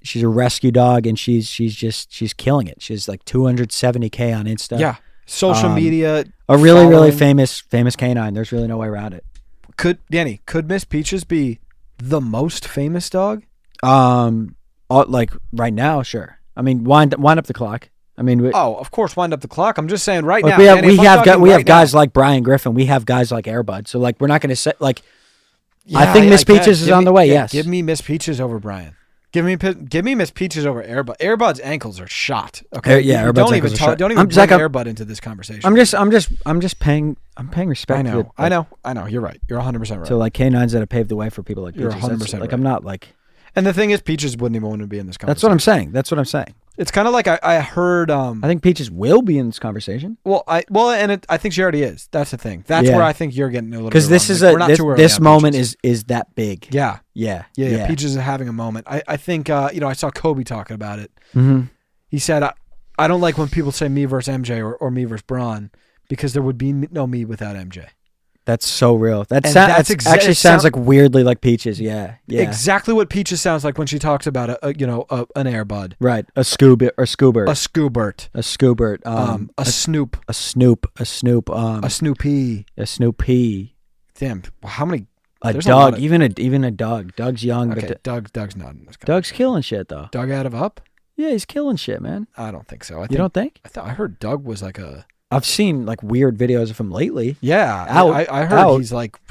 S2: She's a rescue dog, and she's killing it. She's like 270K on Insta.
S1: Yeah, social media.
S2: A really famous canine. There's really no way around it.
S1: Could Miss Peaches be the most famous dog?
S2: Like right now, sure. I mean, wind up the clock. I mean,
S1: of course, wind up the clock. I'm just saying right now.
S2: We have guys like Brian Griffin. We have guys like Airbud. So like, we're not going to say like. Yeah, I think Miss Peaches is on the way. Yes,
S1: give me Miss Peaches over Brian. Give me Miss Peaches over Airbud. Airbud's ankles are shot. Okay,
S2: Airbud's ankles are shot.
S1: Don't even bring Airbud into this conversation.
S2: I'm just paying respect.
S1: I know. You're right. You're 100% right.
S2: So like canines that have paved the way for people like Peaches.
S1: You're 100% right.
S2: Like I'm not like.
S1: And the thing is, Peaches wouldn't even want to be in this conversation.
S2: That's what I'm saying.
S1: It's kind of like I heard.
S2: I think Peaches will be in this conversation.
S1: I think she already is. That's the thing. That's where I think you're getting a little.
S2: Because this moment is that big.
S1: Yeah.
S2: Yeah.
S1: Peaches is having a moment. I think I saw Kobe talking about it.
S2: Mm-hmm.
S1: He said, I don't like when people say me versus MJ or me versus Braun because there would be no me without MJ.
S2: That's so real. That actually sounds like weirdly like Peaches. Yeah.
S1: Exactly what Peaches sounds like when she talks about an Airbud.
S2: Right. A Scoobert.
S1: A Scoobert. A Snoop.
S2: A Snoop.
S1: A Snoopy.
S2: A Snoopy.
S1: Damn. How many?
S2: A dog. Even a dog. Doug's young.
S1: Okay. Doug's not in this.
S2: Doug's killing shit though.
S1: Doug out of Up?
S2: Yeah, he's killing shit, man.
S1: I don't think so.
S2: You don't think?
S1: I heard Doug was like a.
S2: I've seen like weird videos of him lately.
S1: Yeah, I heard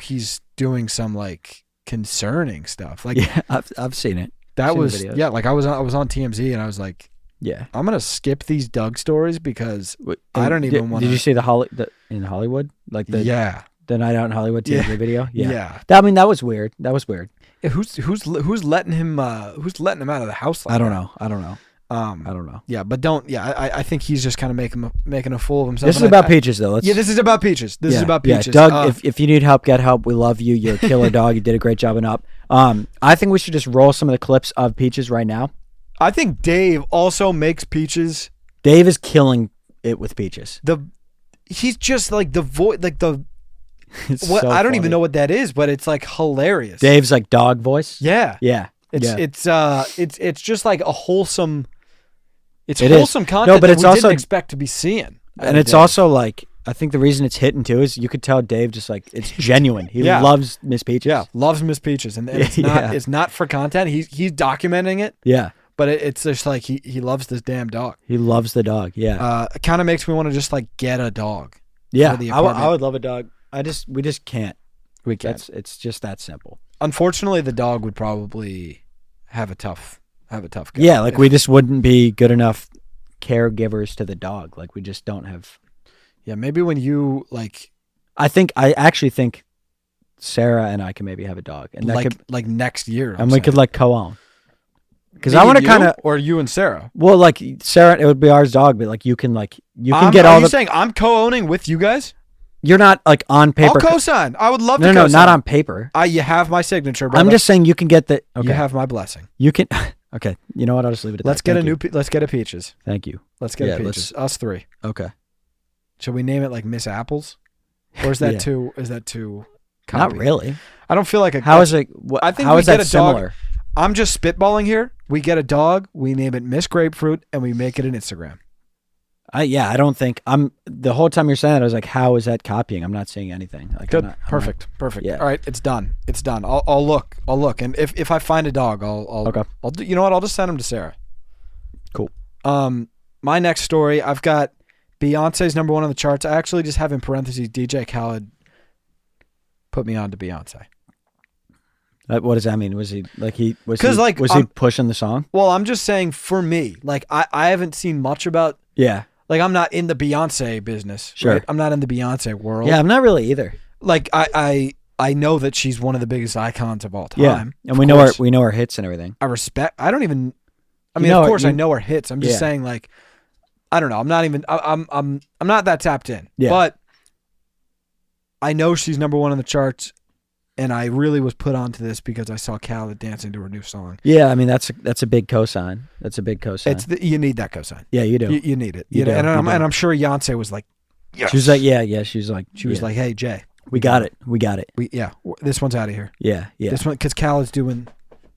S1: he's doing some like concerning stuff. Like
S2: yeah, I've seen it.
S1: That was like I was on TMZ and I was like,
S2: yeah,
S1: I'm gonna skip these Doug stories because I don't even want.
S2: Did you see the in Hollywood like the Night Out in Hollywood TMZ video?
S1: Yeah.
S2: That was weird.
S1: Yeah, who's letting him out of the house? Like
S2: I don't
S1: that?
S2: know. I don't know.
S1: Yeah, but don't. Yeah, I think he's just kind of making a fool of himself.
S2: This is about Peaches, though.
S1: This is about Peaches. This is about Peaches.
S2: Yeah, Doug, if you need help, get help. We love you. You're a killer dog. You did a great job in Up. I think we should just roll some of the clips of Peaches right now.
S1: I think Dave also makes Peaches.
S2: Dave is killing it with Peaches.
S1: He's just like the voice, like the.
S2: So
S1: I don't even
S2: funny.
S1: know what that is, but it's like hilarious.
S2: Dave's like dog voice.
S1: Yeah.
S2: Yeah.
S1: It's just like a wholesome. It's
S2: It
S1: wholesome
S2: is.
S1: content
S2: No, but
S1: that
S2: it's
S1: we
S2: also-
S1: didn't expect to be seeing.
S2: And it's also like, I think the reason it's hitting too is you could tell Dave just like, it's genuine. He
S1: Yeah.
S2: loves Miss Peaches.
S1: Yeah, loves Miss Peaches, and it's not. It's not for content. He's documenting it,
S2: Yeah.
S1: but it's just like he loves this damn dog.
S2: He loves the dog. Yeah.
S1: It kind of makes me want to just like get a dog.
S2: Yeah.
S1: for the
S2: I
S1: apartment.
S2: would love a dog. We just can't.
S1: We can't.
S2: It's just that simple.
S1: Unfortunately, the dog would probably have a tough go.
S2: Yeah. Like we just wouldn't be good enough caregivers to the dog. Like we just don't have.
S1: Yeah, maybe when you like
S2: I actually think Sarah and I can maybe have a dog, and that could,
S1: like next year,
S2: and we could like co-own. Because
S1: Me
S2: I want to
S1: and
S2: kind
S1: you,
S2: of,
S1: or you and Sarah.
S2: well, like Sarah, it would be ours dog, but like you can get
S1: Are
S2: all
S1: you
S2: the.
S1: saying I'm co-owning with you guys?
S2: You're not like on paper.
S1: I'll co-sign. I would love
S2: no,
S1: to.
S2: no,
S1: co-sign.
S2: not on paper.
S1: You have my signature, brother.
S2: I'm just saying you can get the. Okay.
S1: You have my blessing.
S2: You can. Okay. You know what? I'll just leave it at
S1: Let's
S2: that.
S1: get
S2: Thank you.
S1: let's get a Peaches.
S2: Thank you.
S1: Let's get
S2: Yeah,
S1: a Peaches. Us three.
S2: Okay.
S1: Should we name it like Miss Apples, or is that
S2: Yeah.
S1: too? Is that too?
S2: Not
S1: copy?
S2: really.
S1: I don't feel like a.
S2: How is it?
S1: I think
S2: how
S1: we
S2: is that
S1: get a dog-
S2: similar?
S1: I'm just spitballing here. We get a dog. We name it Miss Grapefruit, and we make it an Instagram.
S2: I don't think the whole time you're saying that I was like, how is that copying? I'm not seeing anything. Like,
S1: Good.
S2: I'm not-
S1: Perfect. Yeah.
S2: Yeah.
S1: All right. It's done. I'll look. And if I find a dog, I'll
S2: Okay.
S1: I'll do, you know what? I'll just send him to Sarah.
S2: Cool.
S1: My next story, I've got Beyonce's #1 on the charts. I actually just have in parentheses DJ Khaled put me on to Beyonce.
S2: What does that mean? Was he like was
S1: 'Cause,
S2: he
S1: like,
S2: he pushing the song?
S1: Well, I'm just saying for me, like I haven't seen much about,
S2: Yeah.
S1: like I'm not in the Beyonce business.
S2: Sure.
S1: Right? I'm not in the Beyonce world.
S2: Yeah, I'm not really either.
S1: Like I know that she's one of the biggest icons of all time.
S2: Yeah, and
S1: Of
S2: we
S1: course.
S2: know her hits and everything.
S1: I respect. I don't even. I
S2: You
S1: mean,
S2: know
S1: of
S2: it,
S1: course, I
S2: you-
S1: know her hits. I'm just
S2: Yeah.
S1: saying, like, I don't know. I'm not even. I'm not that tapped in.
S2: Yeah.
S1: But I know she's #1 on the charts, and I really was put onto this because I saw Khaled dancing to her new song.
S2: Yeah, I mean that's a big cosign. That's a big cosign.
S1: You need that cosign.
S2: Yeah, you do.
S1: You need it.
S2: You
S1: You know,
S2: do,
S1: and
S2: you do.
S1: I'm sure Beyonce was like, yes.
S2: She was like, yeah. She was like,
S1: She was like, hey Jay,
S2: we got it.
S1: this one's out of here.
S2: Yeah.
S1: This one because Khaled's doing.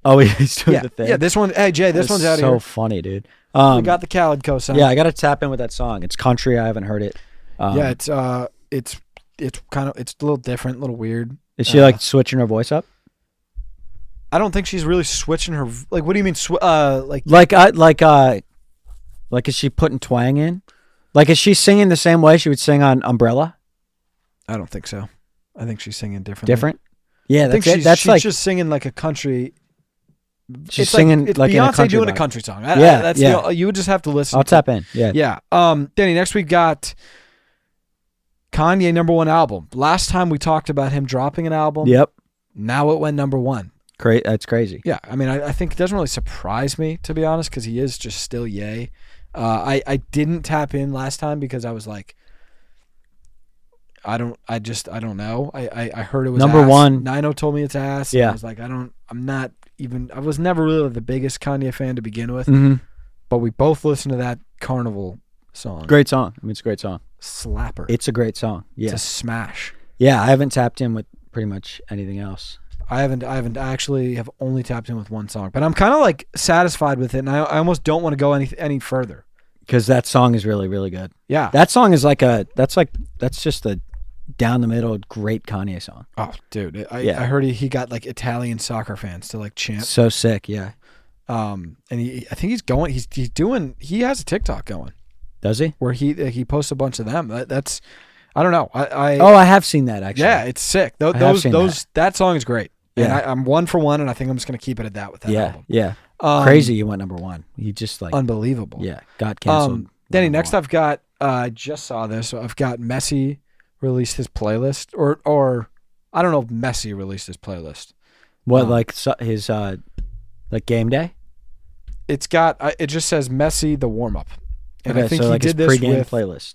S2: Oh, he's doing
S1: Yeah,
S2: the thing.
S1: yeah. This one, hey Jay, this
S2: That's
S1: one's out of
S2: so
S1: here.
S2: funny, dude.
S1: We got the Khaled cosign.
S2: Yeah, I got to tap in with that song. It's country. I haven't heard it.
S1: Yeah, it's kind of, it's a little different, a little weird.
S2: Is she like switching her voice up?
S1: I don't think she's really switching her. Like, what do you mean?
S2: Like is she putting twang in? Like is she singing the same way she would sing on Umbrella?
S1: I don't think so. I think she's singing differently.
S2: Different? Yeah,
S1: I think
S2: that's it. That's
S1: she's
S2: like
S1: just singing like a country.
S2: she's singing
S1: it's
S2: like in a
S1: Beyonce
S2: country
S1: doing a
S2: vibe.
S1: country song.
S2: Yeah,
S1: That's
S2: yeah.
S1: you would just have to listen.
S2: I'll tap in. Yeah.
S1: Yeah. Danny, next we got Kanye #1 album. Last time we talked about him dropping an album.
S2: Yep.
S1: Now it went #1.
S2: That's crazy.
S1: Yeah. I mean, I think it doesn't really surprise me, to be honest, because he is just still yay. I didn't tap in last time because I was like, I don't know. I heard it was
S2: #1.
S1: Nino told me it's ass.
S2: Yeah.
S1: And I was like, I was never really the biggest Kanye fan to begin with,
S2: Mm-hmm.
S1: but we both listened to that Carnival song.
S2: Great song. I mean, it's a great song.
S1: Slapper.
S2: It's a great song. Yeah.
S1: It's a smash.
S2: Yeah, I haven't tapped in with pretty much anything else.
S1: I haven't actually have only tapped in with one song, but I'm kind of like satisfied with it, and I almost don't want to go any further.
S2: Because that song is really, really good.
S1: Yeah.
S2: That song is that's just a down the middle great Kanye song.
S1: Oh, dude. I
S2: Yeah.
S1: heard he got like Italian soccer fans to like chant.
S2: So sick, yeah.
S1: And I think he has a TikTok going
S2: Does he?
S1: where he posts a bunch of them. That's I don't know.
S2: I have seen that actually.
S1: yeah, it's sick.
S2: I have seen
S1: That song is great. And
S2: Yeah.
S1: I'm 1 for 1, and I think I'm just gonna keep it at that with that
S2: Yeah,
S1: album.
S2: yeah. Crazy you went #1. He just like
S1: Unbelievable.
S2: yeah, got canceled.
S1: Danny, next I've got I just saw this. So I've got Messi released his playlist, or I don't know if Messi released his playlist.
S2: What his like game day?
S1: It's got it just says Messi the warm up, and I
S2: Okay,
S1: think
S2: so
S1: he
S2: like his
S1: did this
S2: pregame
S1: with
S2: playlist.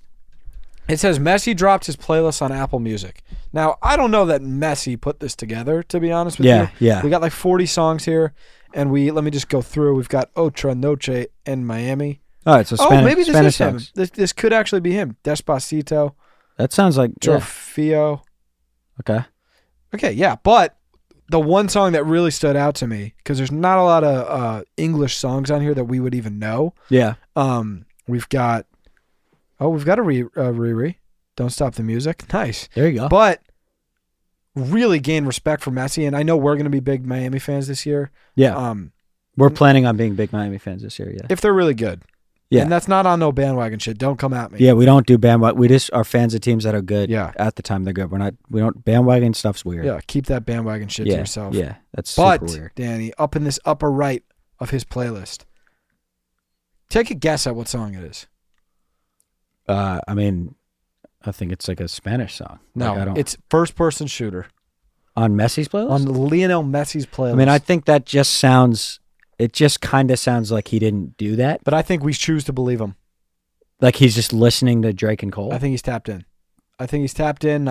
S1: It says Messi dropped his playlist on Apple Music. Now, I don't know that Messi put this together, to be honest with you.
S2: Yeah.
S1: We got like 40 songs here, and let me just go through. We've got Otra Noche in Miami.
S2: All right, so Spanish,
S1: maybe this
S2: Spanish
S1: is him.
S2: songs.
S1: This could actually be him. Despacito.
S2: That sounds like
S1: Trofeo.
S2: Okay.
S1: Okay, yeah, but the one song that really stood out to me, because there's not a lot of English songs on here that we would even know.
S2: Yeah.
S1: We've got a Riri. Don't Stop the Music. Nice.
S2: There you go.
S1: But really gain respect for Messi, and I know we're going to be big Miami fans this year.
S2: Yeah. We're planning on being big Miami fans this year, yeah.
S1: If they're really good.
S2: Yeah.
S1: And that's not on no bandwagon shit. Don't come at me.
S2: Yeah, we don't do bandwagon. We just are fans of teams that are good.
S1: Yeah.
S2: At the time they're good. We don't bandwagon stuff's weird.
S1: Yeah, keep that bandwagon shit to yourself.
S2: Yeah, that's super weird.
S1: Danny, up in this upper right of his playlist, take a guess at what song it is.
S2: I mean, I think it's like a Spanish song.
S1: No, it's first person shooter.
S2: On Messi's playlist?
S1: On Lionel Messi's playlist.
S2: I mean, I think that just sounds... It just kind of sounds like he didn't do that.
S1: But I think we choose to believe him.
S2: Like he's just listening to Drake and Cole?
S1: I think he's tapped in.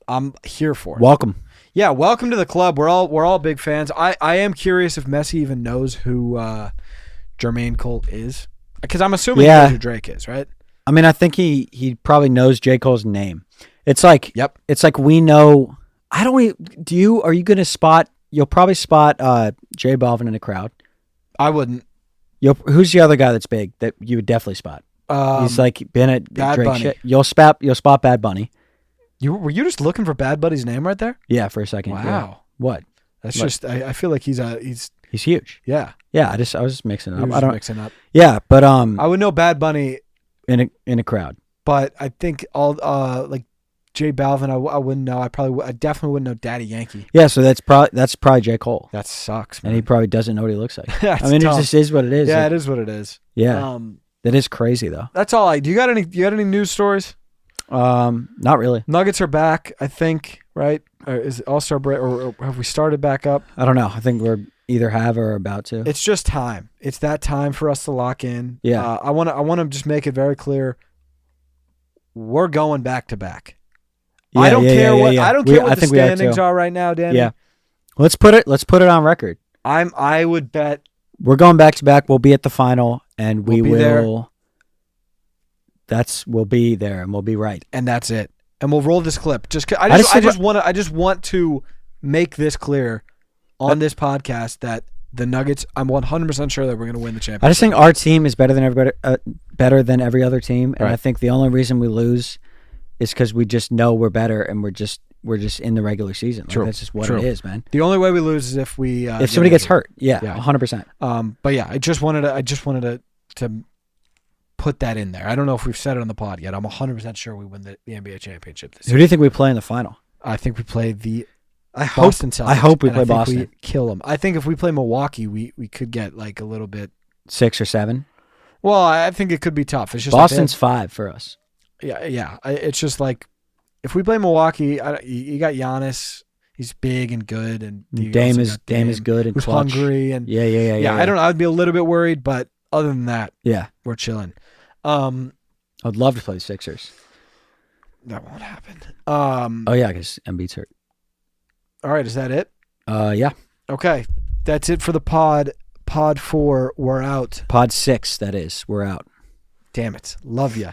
S1: I'm here for it.
S2: Welcome.
S1: Yeah, welcome to the club. We're all big fans. I am curious if Messi even knows who Jermaine Cole is. Because I'm assuming he knows who Drake is, right?
S2: I mean, I think he probably knows J. Cole's name. It's like...
S1: Yep.
S2: It's like we know... Are you going to spot... You'll probably spot J Balvin in the crowd.
S1: I wouldn't.
S2: Who's the other guy that's big that you would definitely spot? He's like been at
S1: Bad
S2: Drake
S1: Bunny.
S2: shit. You'll spot Bad Bunny.
S1: Were you just looking for Bad Bunny's name right there?
S2: Yeah, for a second.
S1: Wow.
S2: Yeah. What?
S1: That's just. I feel like he's
S2: huge.
S1: Yeah.
S2: Yeah. I was just mixing it up. I don't
S1: mixing up.
S2: Yeah, but
S1: I would know Bad Bunny
S2: in a crowd.
S1: But I think all like J Balvin, I wouldn't know. I definitely wouldn't know Daddy Yankee.
S2: Yeah, so that's probably J Cole.
S1: That sucks, man.
S2: And he probably doesn't know what he looks like.
S1: That's
S2: I mean,
S1: tough.
S2: it just is what it is.
S1: Yeah, it is what it is.
S2: Yeah. That is crazy though.
S1: That's all do you got any news stories?
S2: Not really.
S1: Nuggets are back, I think, right? Or is it All-Star break or have we started back up?
S2: I don't know. I think we're either have or about to.
S1: It's just time. It's that time for us to lock in.
S2: Yeah.
S1: I want to just make it very clear. We're going back to back.
S2: Yeah,
S1: I don't care what the
S2: think
S1: standings are right now, Danny.
S2: Yeah. Let's put it on record.
S1: I would bet
S2: we're going back to back. We'll be at the final and we will
S1: there.
S2: We'll be there and we'll be right.
S1: And that's it. And we'll roll this clip. I just want to make this clear on this podcast that the Nuggets, I'm 100% sure that we're going to win the championship.
S2: I just think our team is better than every other team, and
S1: right.
S2: I think the only reason we lose is because we just know we're better, and we're just in the regular season.
S1: True.
S2: That's just what it is, man.
S1: The only way we lose is if
S2: somebody gets hurt. Yeah, 100%.
S1: But yeah, I just wanted to put that in there. I don't know if we've said it on the pod yet. I'm 100% sure we win the NBA championship this year.
S2: Who do you think we play in the final?
S1: I think we play the
S2: Boston
S1: Celtics.
S2: I hope we play Boston.
S1: We kill them. I think if we play Milwaukee, we could get like a little bit
S2: 6 or 7.
S1: Well, I think it could be tough. It's just
S2: Boston's 5 for us.
S1: Yeah. It's just like if we play Milwaukee, you got Giannis. He's big and good, and
S2: Dame is good and
S1: who's
S2: clutch.
S1: Hungry and
S2: yeah.
S1: I don't know. I'd be a little bit worried, but other than that,
S2: yeah,
S1: we're chilling.
S2: I'd love to play the Sixers.
S1: That won't happen.
S2: Oh yeah, because Embiid's hurt.
S1: All right, is that it?
S2: Yeah.
S1: Okay, that's it for the pod. Pod 4, we're out.
S2: Pod 6, that is, we're out.
S1: Damn it, love ya.